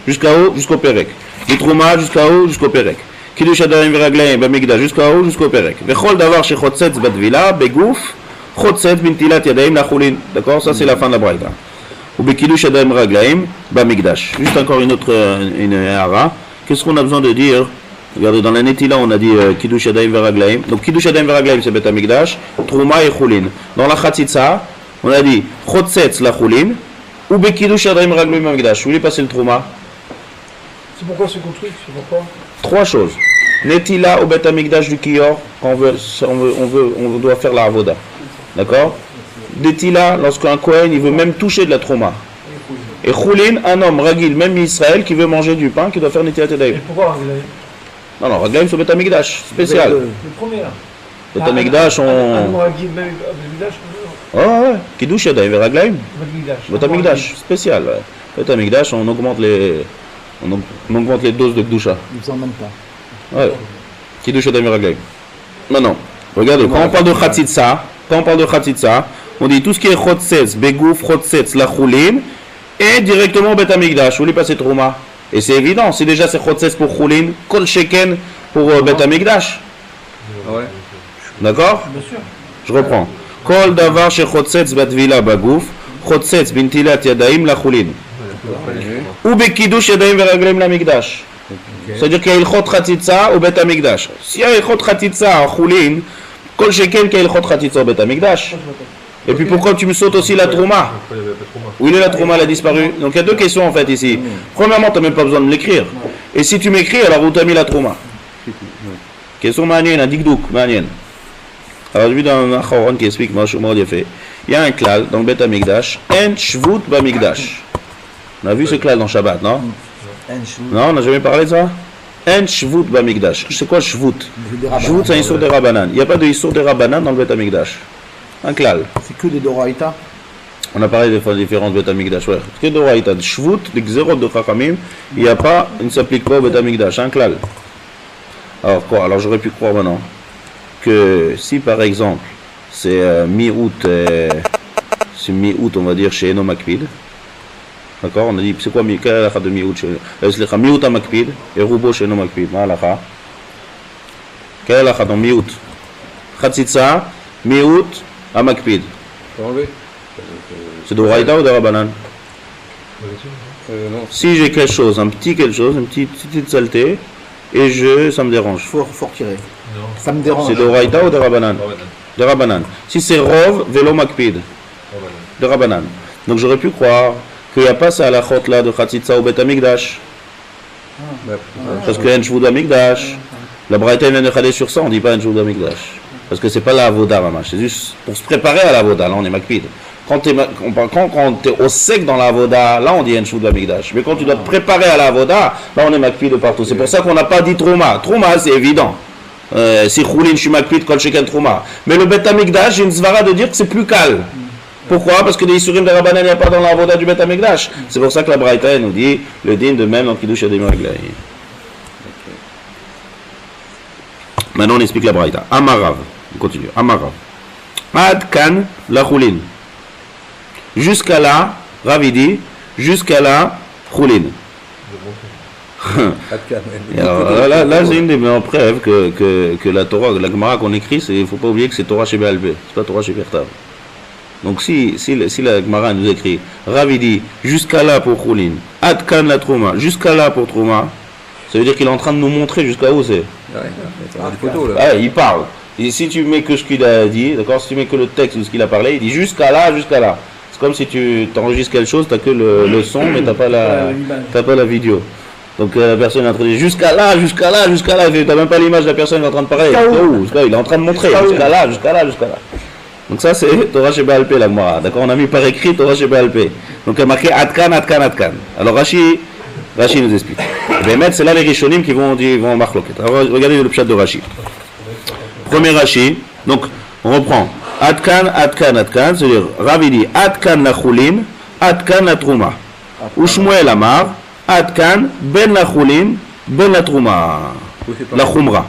Jusqu'à où? Jusqu'au Perek. Les Trouma, jusqu'à où? Jusqu'au Perek. Kiddush Yadayim Veraglaim, Bamigdash, jusqu'à où? Jusqu'au Perek. Vechol Davar Shechotzetz Badvila, Begouf. Chotset bintilat yadayim lachulin. D'accord, ça c'est la fin de la braïta. Ou bekiddush yadayim raglaim bamigdash. Juste encore une autre une hara. Qu'est-ce qu'on a besoin de dire? Regardez, dans la netila on a dit kiddush yadayim veraglaim. Donc kiddush yadayim veraglaim c'est bet amigdash, trouma et chulin. Dans la chatzitza on a dit chotset lachulin ou bekiddush yadayim raglaim bamigdash. Vous voulez passer le trouma? C'est pourquoi c'est construit? C'est pourquoi? 3 choses. Netila au bet amigdash du kior, quand on doit faire la avoda. D'accord. Netila, lorsqu'un Kohen, il veut même toucher de la trauma. Et Choulin, un homme, Ragil, même Israël, qui veut manger du pain, qui doit faire Netilat Yadayim. Et pourquoi Raglaim? Non, Raglaim, c'est Bet Amikdash, spécial. Le premier là. Bet Amikdash, Un on... Ragil, même Abdelmidash, Oh, ouais, Kiddush Yadayim, et Raglaim, Abdelmidash. Bet Amikdash, spécial, ouais. Bet Amikdash, on augmente les doses de Kdusha. Ils faisaient en même temps. Ouais. Kiddush Yadayim, et Raglaim. Maintenant, regardez, quand on parle de Khatitsa, on dit tout ce qui est Chotsetz, Begouf, Chotsetz, la Choulin, et directement Bet Amikdash. Vous voulez passer Trouma? Et c'est évident, si déjà c'est Chotsetz pour Choulin, Kol Sheken pour Bet Amikdash. Ouais. D'accord? Bien sûr. Je reprends. Kol Davar she Chotsetz Batvila Bagouf, Chotsetz Bintilat Yadaim la Choulin. Ou Bekiddush Yadaim Veraglaim la Mikdash. C'est-à-dire qu'il y a Ilchot Khatitsa au Bet Amikdash. S'il y a Ilchot Khatitsa en Choulin, Kol Sheken qu'il y a Ilchot Khatitsa au Bet Amikdash. Et puis pourquoi tu me sautes aussi la Trouma? Où il est la Trouma? Elle a disparu. Donc il y a 2 questions en fait ici. Premièrement, tu n'as même pas besoin de l'écrire. Et si tu m'écris, alors où tu as mis la Trouma? Question manienne, un dikdouk, manienne. Alors j'ai vu dans un Acharon qui explique, moi je suis fait. Il y a un klal dans le Bet Amikdash, En Shvut Bamikdash. On a vu ce klal dans Shabbat, non? Non, on n'a jamais parlé de ça? En Shvut Bamikdash. C'est quoi Shvut? Shvut c'est un Issour de Rabbanan. Il n'y a pas de Issour de Rabbanan dans le Bet Amikdash. Un klal. C'est que des Doraïta. On a parlé des différences Beth Amikdash. Ouais. Parce que d'Oraïta, de Shvut, de Xerot de Chachamim, il n'y a pas, il ne s'applique pas au Beth Amikdash, un klal. Alors quoi? Alors j'aurais pu croire maintenant que si par exemple c'est mi-août, on va dire chez Eno Makpid, d'accord? On a dit c'est quoi quelle est la halakha de mi-août chez mi-août à Makpid et Roubo chez Eno Makpid, ma halakha? Quelle est la halakha dans mi-août? Chatzitza, mi-août à Makpid. C'est d'Oraïta ou de Rabbanan? Non. Si j'ai quelque chose, une petite saleté, et ça me dérange. Faut retirer. Ça me dérange. C'est d'Oraïta ou de Rabbanan? De Rabbanan. Si c'est Rov, Vélo Makpid. De Rabbanan. Donc j'aurais pu croire qu'il n'y a pas ça à la chôte là de Chatzitza ou Bet Amikdash. Parce qu'il y a un Shvud Amikdash. La Braïta vient de Chadé sur ça, on ne dit pas un Shvud Amikdash. Parce que c'est pas la Avoda, Mamash. C'est juste pour se préparer à la Avoda. Là, on est Makpid. Quand tu es au sec dans la Avoda, là, on dit un Shvud Amikdash. Mais quand tu dois te préparer à la Avoda, là, on est Makpid de partout. C'est pour ça qu'on n'a pas dit Trouma. Trouma, c'est évident. Si Choulin, je suis Makpid, Kol Sheken Trouma. Mais le Bet Amikdash, j'ai une svara de dire que c'est plus calme. Pourquoi? Parce que des Isurim de Rabbanan, il n'y a pas dans la Avoda du Bet Amikdash. C'est pour ça que la Braïta nous dit le din de même dans Kiddush Adem Raglaï. Maintenant, on explique la Braïta. Amarav. On continue. Amarav. Ad kan la Choulin. Jusqu'à là, Ravidi, jusqu'à là, Choulin. Alors là c'est une des meilleures preuves que la Torah, la Gemara qu'on écrit, il ne faut pas oublier que c'est Torah chez Béalpé, c'est pas Torah chez Bertav. Donc si la Gemara nous écrit Ravidi, jusqu'à là pour Choulin, Ad kan la Trouma, jusqu'à là pour Trouma, ça veut dire qu'il est en train de nous montrer jusqu'à où c'est. Ah, il parle. Et si tu mets que ce qu'il a dit, d'accord, si tu mets que le texte de ce qu'il a parlé, il dit jusqu'à là, jusqu'à là. C'est comme si tu t'enregistres quelque chose, tu n'as que le son, mais tu n'as pas la vidéo. Donc la personne est en train de dire jusqu'à là, jusqu'à là, jusqu'à là. Tu n'as même pas l'image de la personne qui est en train de parler. Il est en train de montrer jusqu'à là, jusqu'à là, jusqu'à là. Donc ça c'est Torah chez Béalpé la Gemara. D'accord, on a mis par écrit Torah chez Béalpé. Donc il y a marqué Adkan, Adkan, Adkan. Alors Rashi nous explique. Et bien, c'est là les Rishonim qui vont marloquer. Alors regardez le pshat de Rashi. Premier Rashi, donc on reprend. Adkan, Adkan, Adkan, c'est-à-dire Ravidi, Adkan la Choulin, Adkan la Trouma. Ushmuel Amar, Adkan, Ben la Choulin, Ben la Trouma. La Khumra.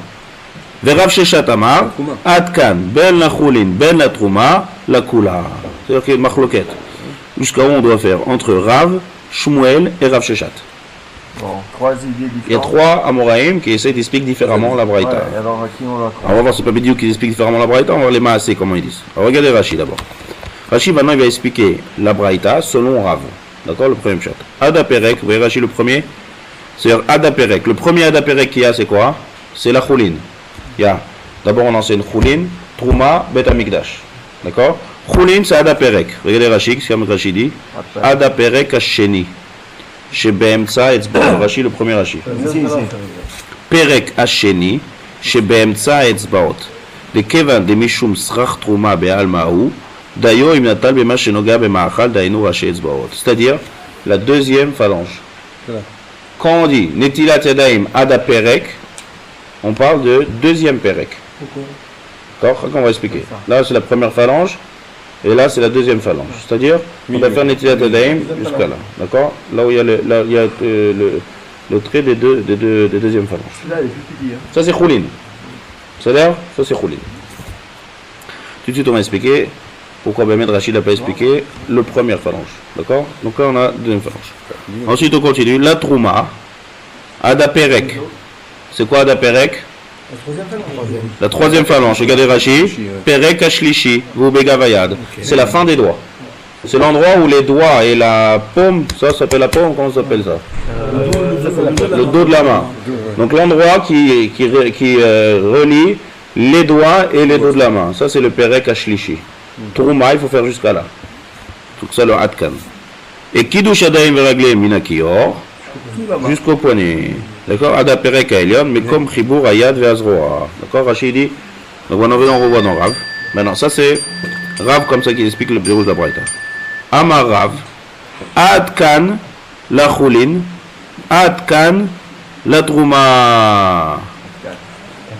Verav Sheshat Amar, Adkan, Ben la Choulin, Ben la Trouma, la Kula. C'est-à-dire qu'il y a une marloquette. Jusqu'à où on doit faire entre Rav, Shmuel et Rav Sheshat. Bon, 3 idées différentes. Il y a 3 Amoraïm qui essaient d'expliquer différemment la Braïta. Ouais, alors à qui on la croit? On va voir, c'est pas Bidiou qui explique différemment la Braïta, on va voir les Maasé, comment ils disent. Alors regardez Rashi d'abord. Rashi maintenant il va expliquer la Braïta selon Rav. D'accord, le premier chat. Ada Perek, vous voyez Rashi le premier? C'est-à-dire Ada Perek. Le premier Ada Perek qu'il y a, c'est quoi? C'est la Choulin. Il y a, d'abord on enseigne Choulin, Trouma, Bet Amikdash. D'accord? Choulin c'est Ada Perek. Regardez Rashi, c'est comme Rashi dit. Ada Perek Hasheni. Chez Be'emtsa Etzbaot, Rashi le premier Rashi. Perek Hasheni, chez Be'emtsa Etzbaot. Le Kevan de Mishum Srach Trouma Be'almaou, Dayo Imnatal Bema Shenoga Bema'achal Dainu Rashi Etzbaot. C'est-à-dire la deuxième phalange. Quand on dit Netilat Yadaim Ada Perek, on parle de deuxième Perek. D'accord? On va expliquer. Là c'est la première phalange. Et là, c'est la deuxième phalange. C'est-à-dire, on va faire Netilat Yadayim jusqu'à là. D'accord? Là où il y a le trait des deuxièmes phalanges. Celui-là, il est plus petit. Ça, c'est Choulin. C'est-à-dire, ça, c'est Choulin. Tout de suite, on va expliquer pourquoi Bémed Rachid n'a pas expliqué le première phalange. D'accord? Donc là, on a deuxième phalange. Ensuite, on continue. La Trouma, Ada Perek. C'est quoi Ada Perek? La troisième phalange, regardez Rashi, Perek Ashlishi, Vubegavayad. C'est la fin des doigts. C'est l'endroit où les doigts et la paume, ça s'appelle la paume, comment ça s'appelle ça? Le dos de la main. Donc l'endroit qui relie les doigts et les dos de la main. Ça c'est le Perek Ashlishi. Trouma, il faut faire jusqu'à là. Tout ça le Adkan. Et Kiddush Adayim Veraglem Minakior, jusqu'au poignet. D'accord? Ada Perek Aelion, mais comme Chibour Ayad Veazroa. D'accord? Rachid dit. Donc on revoit dans Rav. Maintenant, ça c'est Rav comme ça qui explique le bureau de la Braïta. Amar Rav. Adkan la Choulin. Adkan la Trouma.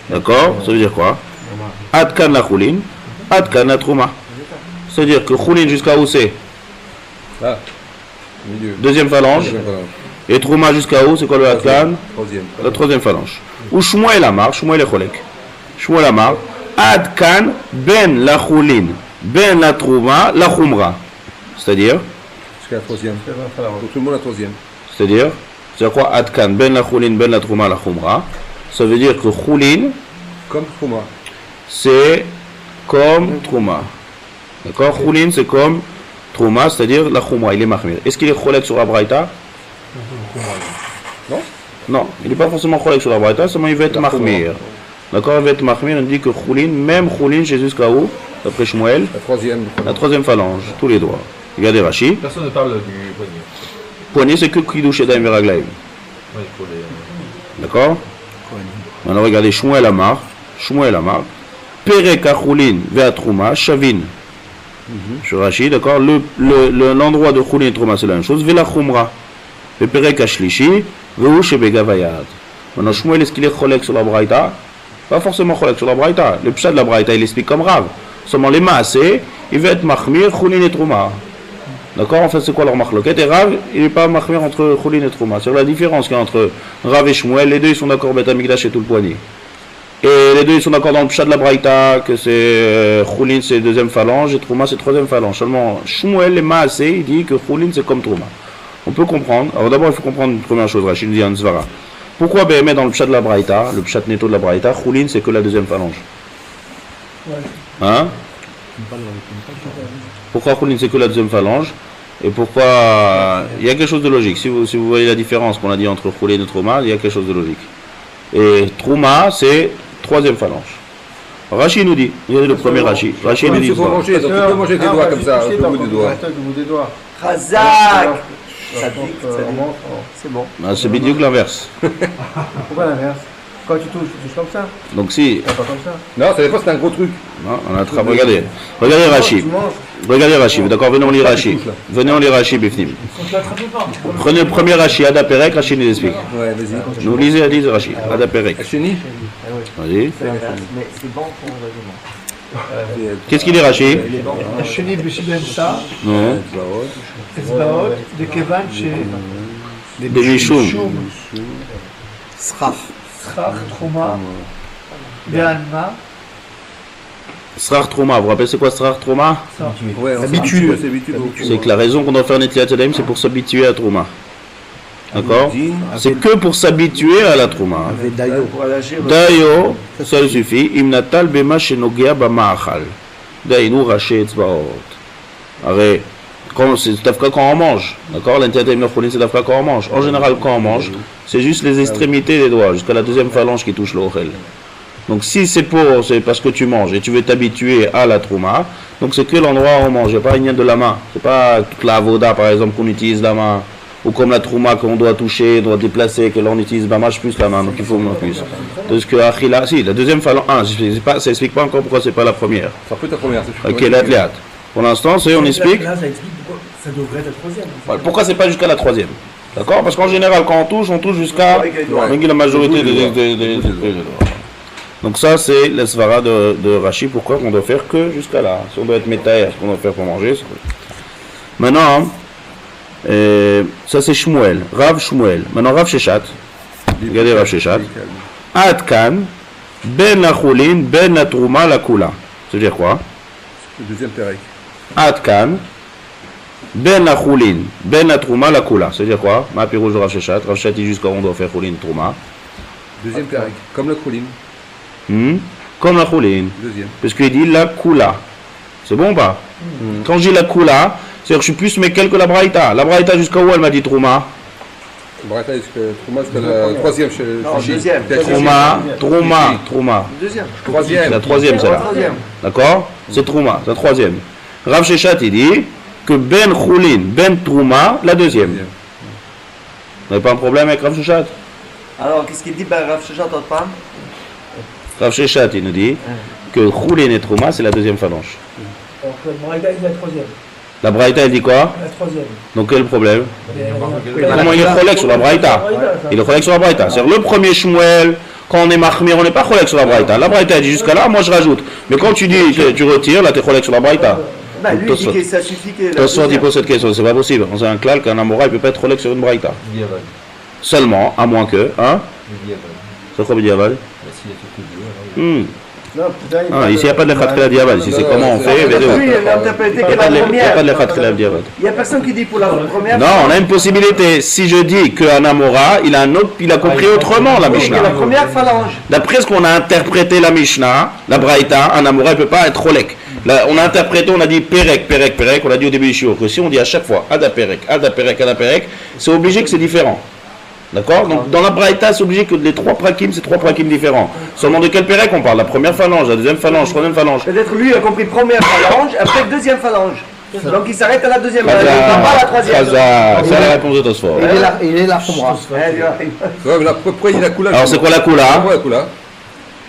D'accord? Ça veut dire quoi? Adkan la Choulin. Adkan la Trouma. C'est-à-dire que Choulin jusqu'à où c'est? Ah, milieu. Deuxième phalange. Et Trouma jusqu'à où? C'est quoi le Atkan? Troisième. La troisième phalange. Ou Shmuel Amar, Shmuel et Cholek. Shmuel Amar, Adkan ben la Choulin, ben la Trouma, la Khumra. C'est-à-dire? Jusqu'à la troisième. Pour tout le monde, la troisième. C'est-à-dire? C'est quoi Adkan ben la Choulin, ben la Trouma, la Khumra? Ça veut dire que Choulin, Comme Trouma. c'est comme Trouma. D'accord? Choulin, c'est comme Trouma, c'est-à-dire la Khumra, il est mahmir. Est-ce qu'il est Cholek sur la Braïta? Non? Non, il n'est pas forcément Cholek sur la Braïta, seulement il va être mahmir. D'accord? Il va être mahmir, on dit que Choulin, même Choulin, c'est jusqu'à où? D'après Shmuel, La troisième. la troisième phalange, tous les doigts. Regardez Rashi. Personne ne parle du poignet. Poignet, c'est que Kiddush Yadayim Veraglaim. Oui, pour les... D'accord? Maintenant, regardez Shmuel Amar. Shmuel Amar. Perek Choulin Ve'atrouma, Shavin. Sur Rashi, d'accord? L'endroit de Choulin et Trouma, c'est la même chose. Ve'la Khumra. Perek Ashlishi, Ve'u Shebegavayad. Maintenant, Shmuel, est-ce qu'il est Cholek sur la Braïta? Pas forcément Cholek sur la Braïta. Le pshat de la Braïta, il explique comme Rav. Seulement les maasé, il va être Mahmir, Choulin et Trouma. D'accord? En fait, c'est quoi leur marloquette? Et Rav, il n'est pas Mahmir entre Choulin et Trouma. C'est la différence qu'il y a entre Rav et Shmuel. Les deux, ils sont d'accord, Beth Amikdash et tout le poignet. Et les deux, ils sont d'accord dans le pshat de la Braïta, que c'est Choulin, c'est deuxième phalange, et Trouma, c'est troisième phalange. Seulement, Shmuel, les maasé, il dit que Choulin, c'est comme Trouma. On peut comprendre. Alors d'abord, il faut comprendre une première chose, Rachid nous dit en Zvara. Pourquoi BM dans le pshat de la Braïta, le pshat netto de la Braïta, Choulin, c'est que la deuxième phalange? Hein? Pourquoi Choulin, c'est que la deuxième phalange? Et pourquoi... Il y a quelque chose de logique. Si vous voyez la différence qu'on a dit entre Choulin et Trouma, il y a quelque chose de logique. Et Trouma, c'est troisième phalange. Rachid nous dit, regardez le premier Rachid. Rachid nous dit... Tu peux manger, donc tu peux manger tes doigts comme ça, au bout du doigt. Khazak. Ça pique, c'est bon. Ah, c'est bidiouk l'inverse. Pourquoi l'inverse? Quand tu touches comme ça, Donc si... pas comme ça. Non, ça dépend, c'est un gros truc. Non, on attrape, regardez. Regardez Rachid. Regardez Rachid, d'accord, venez on lit Rachid. Venez on lit Rachid, Bifnim. Prenez le premier Rachid, Ada Perek, Rachid nous explique. Ouais, vas-y. Nous lisez Rachid, Ada Perek. Chenille. Vas-y. Mais c'est bon pour le Qu'est-ce qu'il est Rachid? Chenille Beshibemsa, Non. Ezbaot, de Kevan, chez Des Mishum. Srach, Trouma, Be'alma, Srar Trouma, vous vous rappelez c'est quoi Srar Trouma? Ouais, Habitué. C'est habitué. C'est que la raison qu'on doit faire Netilat Yadayim, c'est pour s'habituer à Trouma. D'accord? C'est que pour s'habituer à la Trouma. avec Dayo. pour lâcher. Dayo, ça lui suffit. Imnatal bema shenogea bama'achal. Dainu raché etzbaot. Arrête. C'est tafka quand on mange. D'accord? L'intérêt de c'est tafka quand on mange. En général, quand on mange, c'est juste les extrémités des doigts, jusqu'à la deuxième phalange qui touche l'oreille. Donc si c'est parce que tu manges et tu veux t'habituer à la trouma, donc c'est que l'endroit où on mange, il n'y a pas rien de la main. C'est pas toute la avoda par exemple qu'on utilise la main, ou comme la trouma qu'on doit toucher, doit déplacer, que là on utilise la marche plus la main, donc il faut plus. Parce que Achila, si, la deuxième phalange, ça explique pas encore pourquoi c'est pas la première. Ça peut être la première. Ok, l'athlète. Pour l'instant, on explique. Là, ça explique pourquoi ça devrait être la troisième. Voilà, pourquoi c'est pas jusqu'à la troisième? D'accord? Parce qu'en général, quand on touche jusqu'à la majorité des doigts. Donc ça, c'est la svara de Rashi. Pourquoi on doit faire que jusqu'à là? Si on doit être métaïr, ce qu'on doit faire pour manger. Maintenant, ça c'est Shmuel. Rav Shmuel. Maintenant, Rav Sheshat. Regardez Rav Sheshat. Adkan, ben la choulin, ben la trouma, la kula. C'est-à-dire quoi? Le deuxième pérec. Adkan, ben la choulin, ben la trouma, la kula. C'est-à-dire quoi? Ma pirouge de Rav Sheshat. Rav Sheshat dit jusqu'à on doit faire choulin, trouma. Deuxième pérec. Comme le chouline. Comme la choulin. Deuxième. Parce qu'il dit la kula. C'est bon ou pas? Quand je dis la kula, c'est-à-dire que je suis plus méquel que la braïta. La braïta jusqu'à où elle m'a dit trouma? Braïta, Trouma, c'est la troisième chez deuxième. Trouma. Deuxième. Troisième. La troisième, c'est là. D'accord? C'est trouma, la troisième. Rav Sheshat, il dit que ben choulin, ben trouma, la deuxième. Vous n'avez pas un problème avec Rav Sheshat? Alors, qu'est-ce qu'il dit, Rav Sheshat, autre femme? Rav Sheshat, il nous dit que choulin et trouma, c'est la deuxième phalange. Alors que le Braïta, il dit la troisième. La braïta, elle dit quoi? La troisième. Donc quel est le problème? Comment Comment il est cholek sur la braïta? Il est cholek sur la braïta. C'est-à-dire le premier Shmuel, quand on est mahmir, on n'est pas cholek sur la braïta. La braïta, elle dit jusqu'à là, moi je rajoute. Mais quand tu dis que tu retires, là tu es cholek sur la braïta. Bah, lui, il dit que ça suffit que. Tosfot il pose cette question, c'est pas possible. On sait un klal qu'un amora il peut pas être relègue sur une braïta. Seulement, à moins que, hein? C'est quoi Bidiaval? Ah, ici il n'y a pas de l'Echatchila Diaval, ici c'est comment on fait. Lui, il a interprété que la Il n'y a première. pas de l'Echatchila Diaval. Il n'y a personne qui dit pour la première. Non, on a une possibilité. Si je dis qu'un amora, il a compris autrement la Oui, Mishnah. la première phalange. D'après ce qu'on a interprété la Mishnah, la Braïta, un amora il ne peut pas être rolek. Là, on a interprété, on a dit perek, perek, perek, on a dit au début du shiur, que si on dit à chaque fois ada perek, c'est obligé que c'est différent. D'accord? Donc dans la Braïta, c'est obligé que les trois prakim, c'est trois prakim différents. Seulement de quel perek on parle? La première phalange, la deuxième phalange, troisième phalange. Peut-être lui, il a compris première phalange, après deuxième phalange. Donc il s'arrête à la deuxième, il Khazar, ne pas à la troisième. Khazar, c'est la réponse de Tosfot. Il est là pour moi. Ouais, mais là, pourquoi il a coulé? Alors c'est quoi la coula? Pourquoi la coula?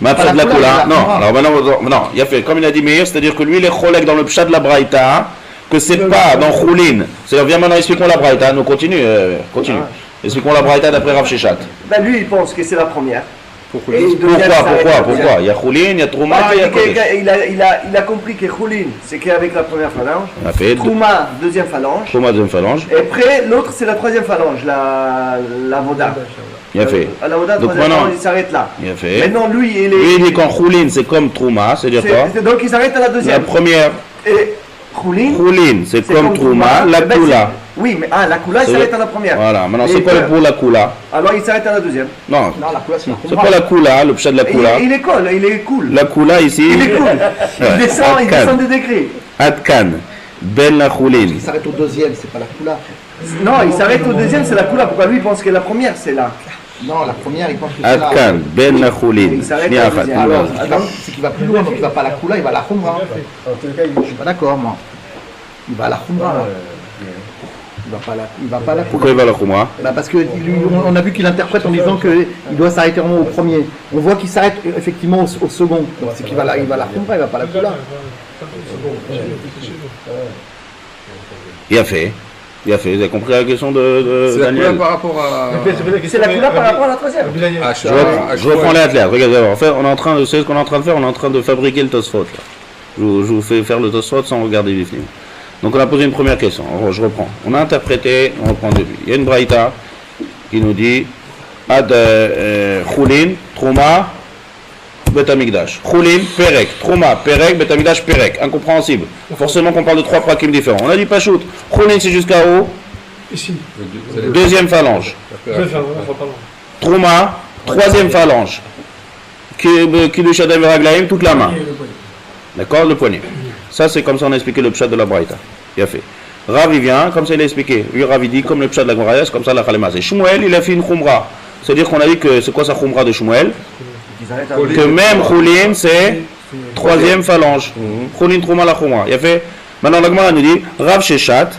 Ma Pas pshat de la la coula. coula, Non, la alors maintenant, non, il a fait, comme il a dit Meir, c'est-à-dire que lui il est cholek dans le pshat de la Braïta, que c'est pas dans Choulin. C'est-à-dire, viens maintenant, expliquons la Braïta, nous continue. Expliquons la Braïta d'après Rav Sheshat. Ben lui, il pense que c'est la première. Pourquoi? Et il devient s'arrête. Pourquoi? Il y a Choulin, il y a Trouma, il y a Kodesh. Il a compris que Choulin, c'est qu'avec la première phalange. Il a fait Trouma, deuxième phalange. Trouma, deuxième phalange. Et après, l'autre, c'est la troisième phalange, la Voda. Il a fait. La Voda, Donc troisième maintenant, phalange, il s'arrête là. il a fait. Maintenant, lui, il Lui, il est. dit qu'en Choulin, c'est comme Trouma, c'est-à-dire quoi? Donc il s'arrête à la La deuxième. première, Et Choulin. Choulin, c'est comme Trouma, la Eh ben, Kula. Oui, mais la Kula, il C'est- s'arrête à la première. Voilà, maintenant Et c'est quoi que- le pour la Kula? Alors il s'arrête à la deuxième. Non, Non, la couleur, c'est c'est pas la Kula, le pshat de la Et Kula. il est cool, il est cool. La Kula ici, Il est cool. Ouais. Il Adkan. descend des décrets. Adkan, Ben la Choulin. Il s'arrête au deuxième, c'est pas la couleur. Non, il s'arrête au deuxième, c'est la Kula. Pourquoi lui il pense que la première c'est là. Non, la première, il pense que c'est là. Adkan, Ben la Choulin. Il s'arrête à la deuxième. Alors, c'est qu'il va plus loin, donc il va pas à la couleur, il va à la khumra. Je suis pas d'accord, moi. Il va à la khumra, là. Il va pas à la Pourquoi il va à la Chouma? Bah parce que on a vu qu'il interprète en disant qu'il doit s'arrêter vraiment au premier. On voit qu'il s'arrête effectivement au second. Donc c'est qu'il va à la khumra, il va pas à la couleur. Il a fait. Vous avez compris la question de C'est la couleur Daniel? par rapport à. C'est la Kula par rapport à la troisième. à Je reprends les athlètes. Regardez, en fait, on est en train de, c'est ce qu'on est en train de faire, on est en train de fabriquer le Tosfot. Là. Je vous fais faire le Tosfot sans regarder les films. Donc on a posé une première question. Alors, je reprends. On a interprété, on reprend le début. Il y a une braïta qui nous dit Ad Choulin, Trouma, Betamikdash. Choulin, Perek. Trouma, Perek, Betamikdash, Perek. Incompréhensible. Forcément qu'on parle de trois prakim différents. On a dit pas shoot. Choulin c'est jusqu'à haut. Ici. Deuxième phalange. Trouma, troisième phalange. Kiddush Adem Veraglaim, toute la main. D'accord, le poignet. Ça, c'est comme ça on a expliqué le pshat de la Braïta. Il a fait. Rav, il vient, comme ça il a expliqué. Lui, Rav, il dit, comme le pshat de la Gemara, c'est comme ça la Khalema. C'est Shmuel, il a fait une khumra. C'est-à-dire qu'on a dit que c'est quoi sa khumra de Shmuel? Que même Choulin, c'est troisième phalange. Choulin, Trouma, la khumra. Il a fait. Maintenant, la Gemara nous dit, Rav Sheshat,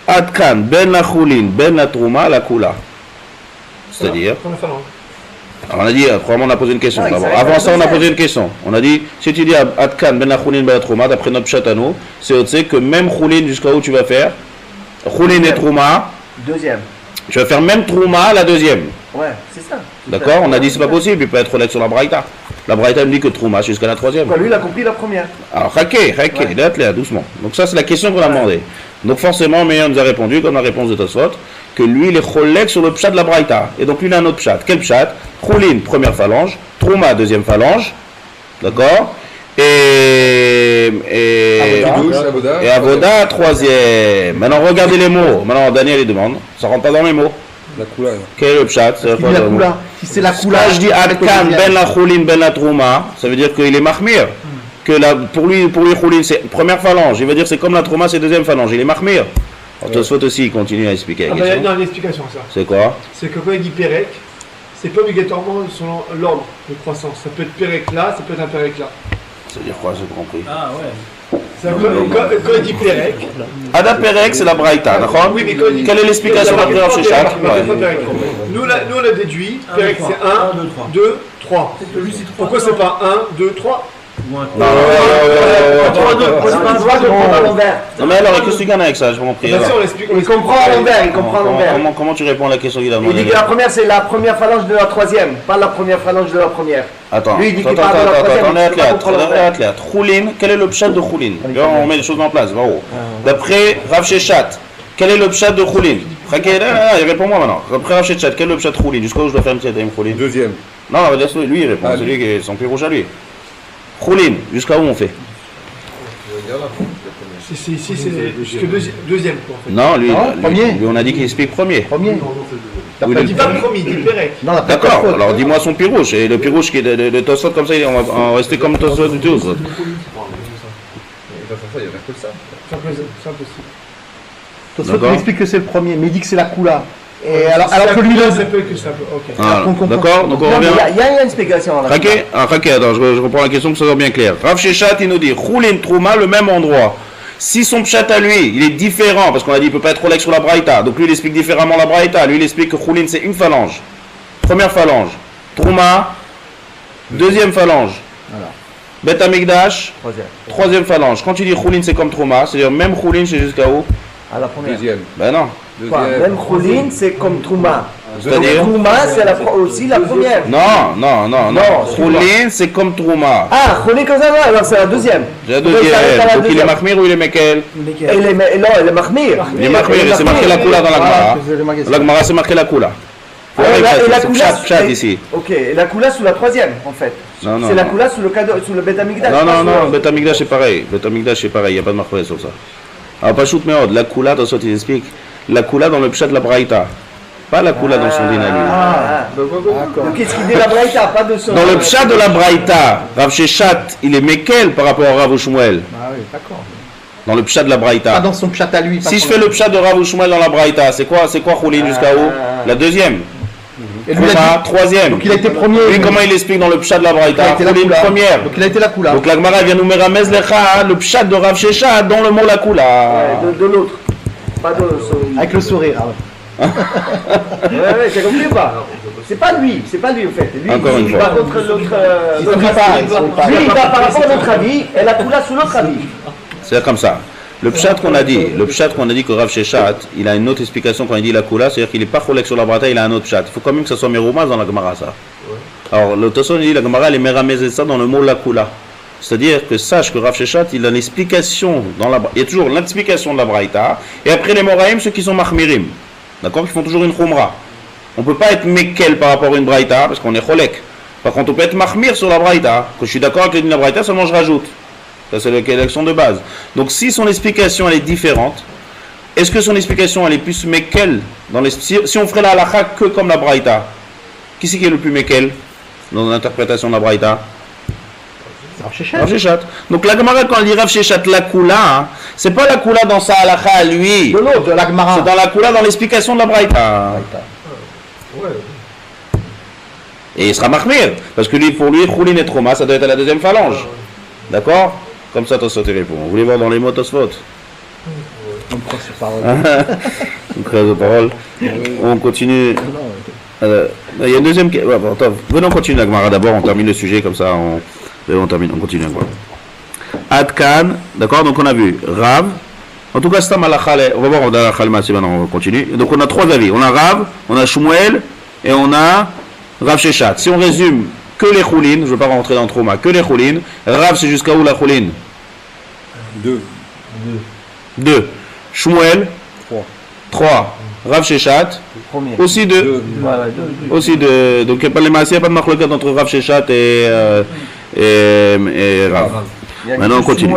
Adkan, ben la Choulin, ben la Trouma, la Kula. C'est-à-dire. Alors on a dit, probablement on a posé une question d'abord. Avant ça, on a posé une question. On a dit, si tu dis Adkan, Ben la Choulin, Ben la Trouma, d'après notre pshat à nous, c'est que même Choulin jusqu'à où tu vas faire, Choulin et Trouma, Deuxième. tu vas faire même Trouma la deuxième. Ouais, c'est ça. D'accord? On a dit, c'est pas possible, il peut être honnête sur la Braïta. La Braïta me dit que Trouma, c'est jusqu'à la troisième. Pourquoi lui il a compris la première. Alors, là, doucement. Donc ça, c'est la question qu'on a demandé. Donc forcément, Meir nous a répondu, comme la réponse de Tosfot, que lui, il est cholek sur le pshat de la Braïta. Et donc lui, il a un autre pshat. Quel pshat? Choulin, première phalange. Trouma, deuxième phalange. D'accord? Et Avoda, troisième. Maintenant, regardez les mots. Maintenant, Daniel, il demande. Ça rentre pas dans les mots. La couleur. Quel est le pshat? C'est quoi, La le mot? couleur. Si c'est la couleur. Quand je dis Adkan, Ben la Choulin, Ben la Trouma, ça veut dire qu'il est mahmir. Que pour lui Choulin, c'est première phalange. Il veut dire c'est comme la Trouma, c'est deuxième phalange. Il est mahmir. Alors Tosfot aussi, il continue à expliquer la Il y question. a une explication à ça. C'est quoi? C'est que quand il dit Pérec, c'est pas obligatoirement selon l'ordre de croissance. Ça peut être Pérec là, ça peut être un Pérec là. Ça veut dire quoi, j'ai compris? Ah ouais. Quand il dit Pérec. Ada Perek, c'est la Braïta, d'accord? Oui, mais quand il dit. Quelle est l'explication de la chez chaque? Nous, on a déduit, Pérec c'est 1, 2, 3. Pourquoi c'est pas 1, 2, 3? Non mais alors, qu'est-ce que tu gagnes avec ça? Je comprends. Il comprend à l'envers, il comprend à l'envers. Comment tu réponds à la question qu'il a Il demandé? dit que la première c'est la première phalange de la troisième, pas la première phalange de la première. Attends, Lui il dit qu'il parle de la troisième. on est athlète. Choulin, quel est le pshat de Choulin? On met les choses en place, bravo. D'après Rav Shechat, quel est le pshat de Choulin? Réponds-moi maintenant. D'après Rav Shechat, quel est le pshat de Choulin? Jusqu'où je dois faire une petite Choulin? Deuxième. Non, laisse-le, lui il répond, c'est lui qui est son pied rouge à lui. Choulin, jusqu'à où on fait? Ici, c'est jusque deuxième, quoi, en fait. Non, lui, premier. lui, on a dit qu'il explique premier. Premier. Oui, Il dit pas premier, il dit Pérec. Non, la D'accord, alors dis-moi son pirouche. Et le pirouche qui est de Tosfot comme ça, on va rester comme Tosfot du tout. Il va faire ça, il y en a que ça. C'est impossible. Tosfot D'accord. il explique que c'est le premier, mais il dit que c'est la Kula. Et alors que lui, là, c'est peu que ça peut. Ok. Voilà. on comprend. D'accord, donc on Non, mais revient. il y a une explication à la Raquet, attends, je reprends la question que ça soit bien clair. Rav Shechat, il nous dit Choulin Trouma, le même endroit. Si son pshat à lui, il est différent, parce qu'on a dit il ne peut pas être Rolex sur la Braïta, donc lui il explique différemment la Braïta. Lui il explique que Choulin c'est une phalange. Première phalange. Trouma, deuxième phalange. Bet Amikdash, troisième phalange. Quand tu dis Choulin c'est comme Trouma, c'est-à-dire même Choulin c'est jusqu'à où? À la première. Deuxième. Ben non. Quoi, même Choulin c'est comme Trouma. C'est-à-dire Trouma c'est aussi la première. Non. Choulin c'est comme Trouma. Ah, Choulin comme ça, non, alors c'est la deuxième. C'est la Donc, il s'arrête à la deuxième. Donc il est deuxième. Mahmir ou il est Mekel? Non, il est Mahmir. Il est Mahmir, et c'est marqué la Kula dans la Gemara. La Gemara c'est marqué la Kula. Et la C'est Kula pshat ici. Ok, et la Kula sous la troisième en fait. Non, C'est la Kula sous le cadeau, sous le Bet Amikdash. Non, Bet Amikdash c'est pareil. Bet Amikdash c'est pareil, il n'y a pas de marque sur ça. Alors pas shoot méod, la Kula, dans ce qu'il explique, la Kula dans le pshat de la Braïta. Pas la Kula dans son din à lui. Donc qu'est-ce qu'il dit la Braïta, pas de son. Dans le pshat de la Braïta, Rav Shechat, il est Mekel par rapport à Rav Shmuel. Ah oui, d'accord. Dans le pshat de la Pas Braïta. dans son pshat à lui. pas Si je son- fais le pshat de Rav Shmuel dans la Braïta, c'est quoi Choulin jusqu'à où? La deuxième. Et lui, il a Trouma, dit- troisième. Donc il a été premier. Lui, comment il explique dans le pshat de la Il a Braïta? été la Choulin Kula. première. Donc il a été la Kula. Donc la Gemara vient nous meramez lecha, le pshat de Rav Shechat dans le mot la Kula. Ouais, de l'autre. Pas de son. Avec le sourire. Ah ouais. Ouais, t'as compris ou pas? C'est pas lui en fait. Lui, Encore une il fois. va contre l'autre. Ils sont pas, ils sont pas. Lui, il va par rapport à notre avis, et la Kula sous notre avis. C'est comme ça. Le pshat qu'on a dit que Rav Shechat, il a une autre explication quand il dit la Kula, c'est-à-dire qu'il n'est pas cholek sur la Braïta, il a un autre pshat. Il faut quand même que ça soit Meroumaz dans la Gemara, ça. Alors, le Tosson dit la Gemara, elle est meramez ça dans le mot la Kula. C'est-à-dire que sache que Rav Shechat, il a l'explication dans la il y a toujours l'explication de la Braïta, et après les Moraïm, ceux qui sont Mahmirim. D'accord? Qui font toujours une Khumra. On ne peut pas être Mekel par rapport à une Braïta, parce qu'on est cholek. Par contre, on peut être Mahmir sur la Braïta. Quand je suis d'accord avec la Braïta, seulement je rajoute. Ça, c'est l'élection de base. Donc, si son explication, elle est différente, est-ce que son explication, elle est plus Mekel dans si on ferait la halakha que comme la Braïta, qui c'est qui est le plus Mekel dans l'interprétation de la Braïta? Rav Shechat. Rav Shechat. Donc, la Gemara, quand elle dit Rav Shechat, la Kula, hein, c'est pas la Kula dans sa halakha à lui. De l'autre, de la Gemara. C'est dans la Kula, dans l'explication de la Braïta. Et il sera Mahmir, parce que lui, pour lui, Choulin et Trouma, ça doit être à la deuxième phalange. D'accord? Comme ça, Tosfot il répond. Vous voulez voir dans les mots Tosfot? On prend sur parole. Donc, de parole. On continue. Il y a une deuxième question. Attends, venons continuer la Gemara d'abord, on termine le sujet, comme ça, on continue la Gemara. Adkan, d'accord? Donc on a vu Rav. En tout cas, c'est un malachal. On va voir, on a Khalmassi maintenant, on continue. Donc on a trois avis. On a Rav, on a Shmuel et on a Rav Shechat. Si on résume que les Choulin, je ne veux pas rentrer dans le trauma, que les Choulin, Rav c'est jusqu'à où la Choulin? Deux. Shmuel? Trois. Rav Shechat? Premier. Aussi deux. Aussi deux. Donc il n'y a pas de marque entre Rav Shechat et Rav. Maintenant on continue.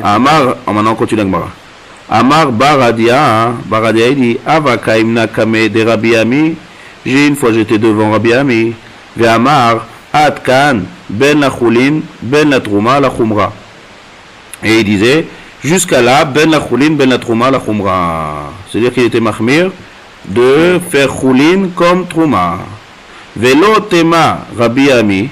Amar, maintenant on continue avec Mara. Amar Baradia, Baradia il dit Avaka imna kame de Rabbi Ami. J'ai une fois j'étais devant Rabbi Ami. Ve Amar Adkan ben la Choulin ben la Trouma la Khumra. Et il disait jusqu'à là ben la Choulin ben la Trouma la Khumra. C'est-à-dire qu'il était mahmir de faire Choulin comme Trouma. Velo tema Rabbi Ami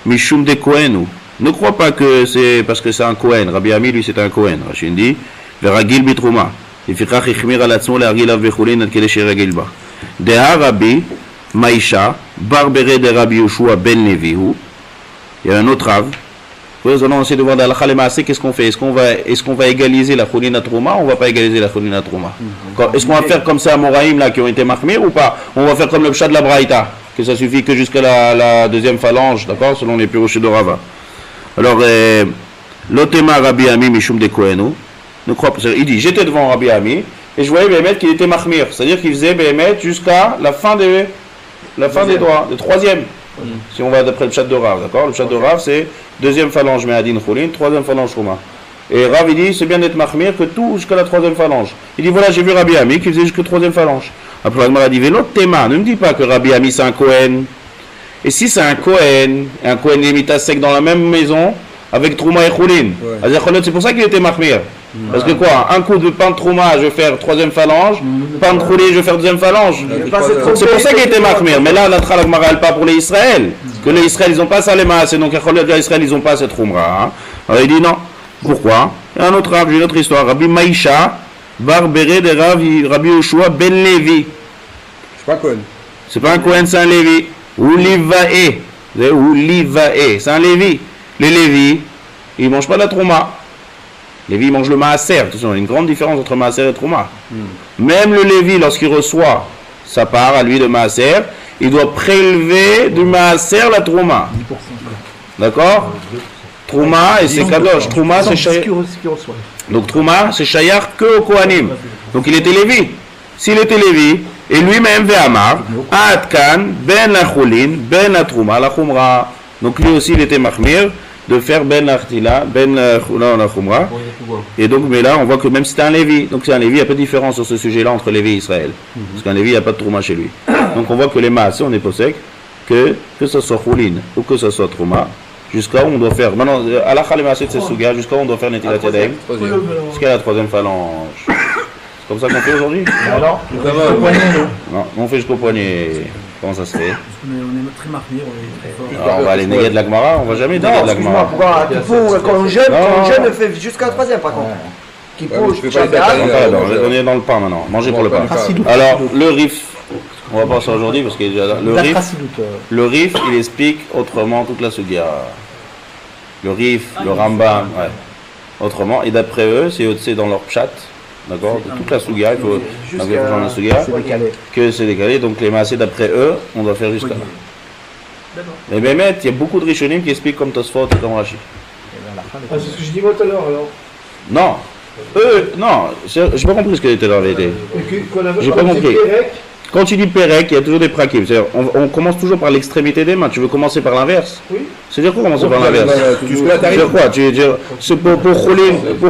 Mishum de Koenu. Ne crois pas que c'est parce que c'est un Kohen. Rabbi Ami, lui, c'est un Kohen. Rachid dit, Veragil bitrouma. Ifikach ichmir al atzmo le'argil av vechulin ad kele sheregil ba. Deha Rabbi Maïcha, barbere de Rabbi Yoshua ben Levihu. Il y a un autre Rav Oui, on essaie de voir dans la Khalemassé, qu'est-ce qu'on fait? Est-ce qu'on va égaliser la Khulina Trouma ou on va pas égaliser la Khulina Trouma? Est-ce qu'on va faire comme ça à Moraïm là qui ont été marqués ou pas? On va faire comme le Pshat de la Braïta, que ça suffit que jusqu'à la deuxième phalange, d'accord, selon les pirochés de Rava. Alors, l'Otema Rabbi Ami Mishum de Kohenou, il dit, j'étais devant Rabbi Ami et je voyais Béhémet qu'il était mahmir, c'est-à-dire qu'il faisait Béhémet jusqu'à la fin des doigts, le troisième. Si on va d'après le Pshat de Rav, d'accord? Le Pshat de Rav, c'est deuxième phalange Me'adin Choulin, troisième phalange Trouma. Et Rav, il dit, c'est bien d'être mahmir que tout jusqu'à la troisième phalange. Il dit, voilà, j'ai vu Rabbi Ami qui faisait jusqu'à la troisième phalange. Après, la Gemara dit, l'autre Théma, ne me dis pas que Rabbi Ami c'est un Kohen. Et si c'est un Kohen limita sec dans la même maison, avec Trouma et Choulin, c'est pour ça qu'il était mahmir. Parce que quoi, un coup de pain de Trouma, je vais faire troisième phalange, pain de Choulin, je vais faire deuxième phalange. C'est pour ça qu'il était mahmir. Mais là, la Gemara, elle parle pour les Israël. Que les Israël, ils n'ont pas ça les maas, et donc les Israël, ils n'ont pas cette Trouma. Alors il dit non. Pourquoi? Il y a un autre Rav, une autre histoire. Rabbi Maïcha, Barbéré de Rabbi Yoshua Ben Lévi. C'est pas Cohen. C'est pas un Cohen, c'est un Lévi. Ou Livaé. Ou Livaé. C'est un Lévi. Les Lévis, ils ne mangent pas la Trouma. Les Lévi mangent le Maaser. Attention, il y a une grande différence entre Maaser et Trouma. Même le Lévi, lorsqu'il reçoit sa part à lui de Maaser, il doit prélever du Maaser la Trouma. D'accord? Trouma et c'est Kadosh. Trouma c'est Shayar. Donc Trouma c'est Shayar que au Kohanim. Donc il était Lévi. S'il était Lévi, et lui-même Ve'amar, Atkan, Ben la Choulin, Ben la Trouma, la Khumra. Donc lui aussi il était Mahmir de faire Ben la Chtila, Ben la Khumra. Et donc, mais là on voit que même si c'était un Lévi, donc c'est un Lévi, il n'y a pas de différence sur ce sujet-là entre Lévi et Israël. Parce qu'un Lévi, il n'y a pas de Trouma chez lui. Donc on voit que les masses, on est possèque, que ce soit Choulin ou que ce soit Trouma. Jusqu'à où on doit faire, maintenant, à la Khalemassé de ces Suga, jusqu'à où on doit faire Netilat Yadayim, jusqu'à la troisième phalange. C'est comme ça qu'on fait aujourd'hui? Alors, non, on fait jusqu'au poignet. Comment ça se fait? On est très marqués, on est très fort. Alors, on va aller néguer de la Gemara, on va jamais néguer de la Gemara. Pourquoi quand on jeûne, on fait jusqu'à la troisième par contre. Qui pousse, on est dans le pain maintenant, manger pour le pain. Alors, le rif, on va pas ça aujourd'hui parce que le rif, il explique autrement toute la Sugia. Le rif, le Rambam, ouais. Autrement, et d'après eux, c'est dans leur pshat, d'accord, de toute la Sugia, il faut dans la Sugia, que c'est décalé, donc les massés d'après eux, on doit faire jusqu'à là. Mais Bémet, il y a beaucoup de Rishonim qui expliquent comme Tosfot et comme Rashi. C'est ce que je dis moi tout à l'heure alors. Non, eux, non, j'ai pas compris ce que était dans l'idée. J'ai pas compris. Quand tu dis Pérec, il y a toujours des prakim. C'est-à-dire, on commence toujours par l'extrémité des mains. Tu veux commencer par l'inverse? Oui. C'est-à-dire quoi commencer par l'inverse? C'est quoi? Tu veux dire, pour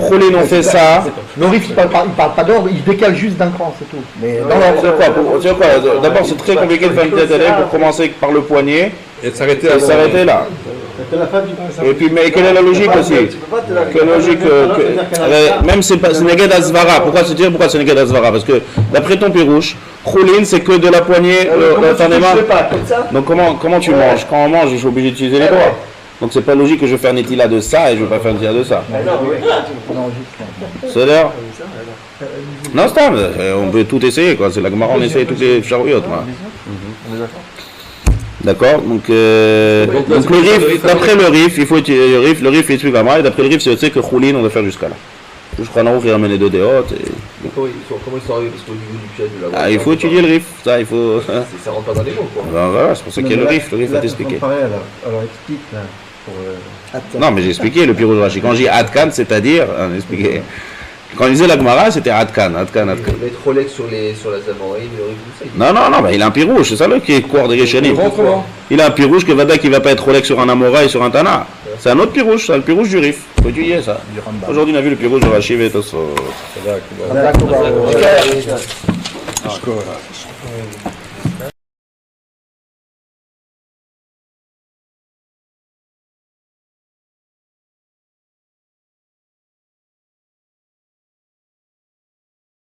Choulin, on fait ça. Le Rif, il parle pas d'ordre, il décale juste d'un cran, c'est tout. Mais c'est quoi? D'abord, c'est très compliqué de faire une tête à l'air pour commencer par le poignet et s'arrêter là. Et puis, mais quelle est la logique aussi? Quelle logique même c'est Neged Azvara. Pourquoi c'est Neged Azvara? Parce que d'après ton pirouche, Choulin c'est que de la poignée, la fin des mains. Donc comment tu manges? Quand on mange, je suis obligé d'utiliser les doigts. Donc c'est pas logique que je vais faire Netila de ça et je vais pas faire Netila de ça. C'est l'air. Non, c'est on peut tout essayer quoi. C'est la Gemara, on essaye toutes les chariotes. D'accord, donc le rif, d'après le rif, il faut utiliser le rif explique la Gemara, et d'après le rif, c'est que Choulin, on doit faire jusqu'à là. Je crois non, il ramène les deux déotes. Comment ils sont arrivés? Parce qu'au niveau du pied de la il faut étudier le rif, ça, il faut. Ça rentre pas dans les mots, quoi. Ben voilà, c'est pour ça qu'il y a le rif va t'expliquer. Alors explique là. Non, mais j'ai expliqué le Pirouj Rashi. Quand j'ai Adkan, c'est-à-dire, expliqué. Quand il disait la Gemara, c'était Adkan. Il va être Rolex sur la Zamoraïne, le rif, tout ça. Non, bah, il a un pirouge, c'est ça là qui est court des Rishonim. Il a un pirouge que Vada qui va pas être Rolex sur un Amora et sur un Tana. C'est un autre pirouge, c'est le pirouge du Rif. Faut étudier ça. Aujourd'hui on a vu le pirouge de Rashi et Tosfot.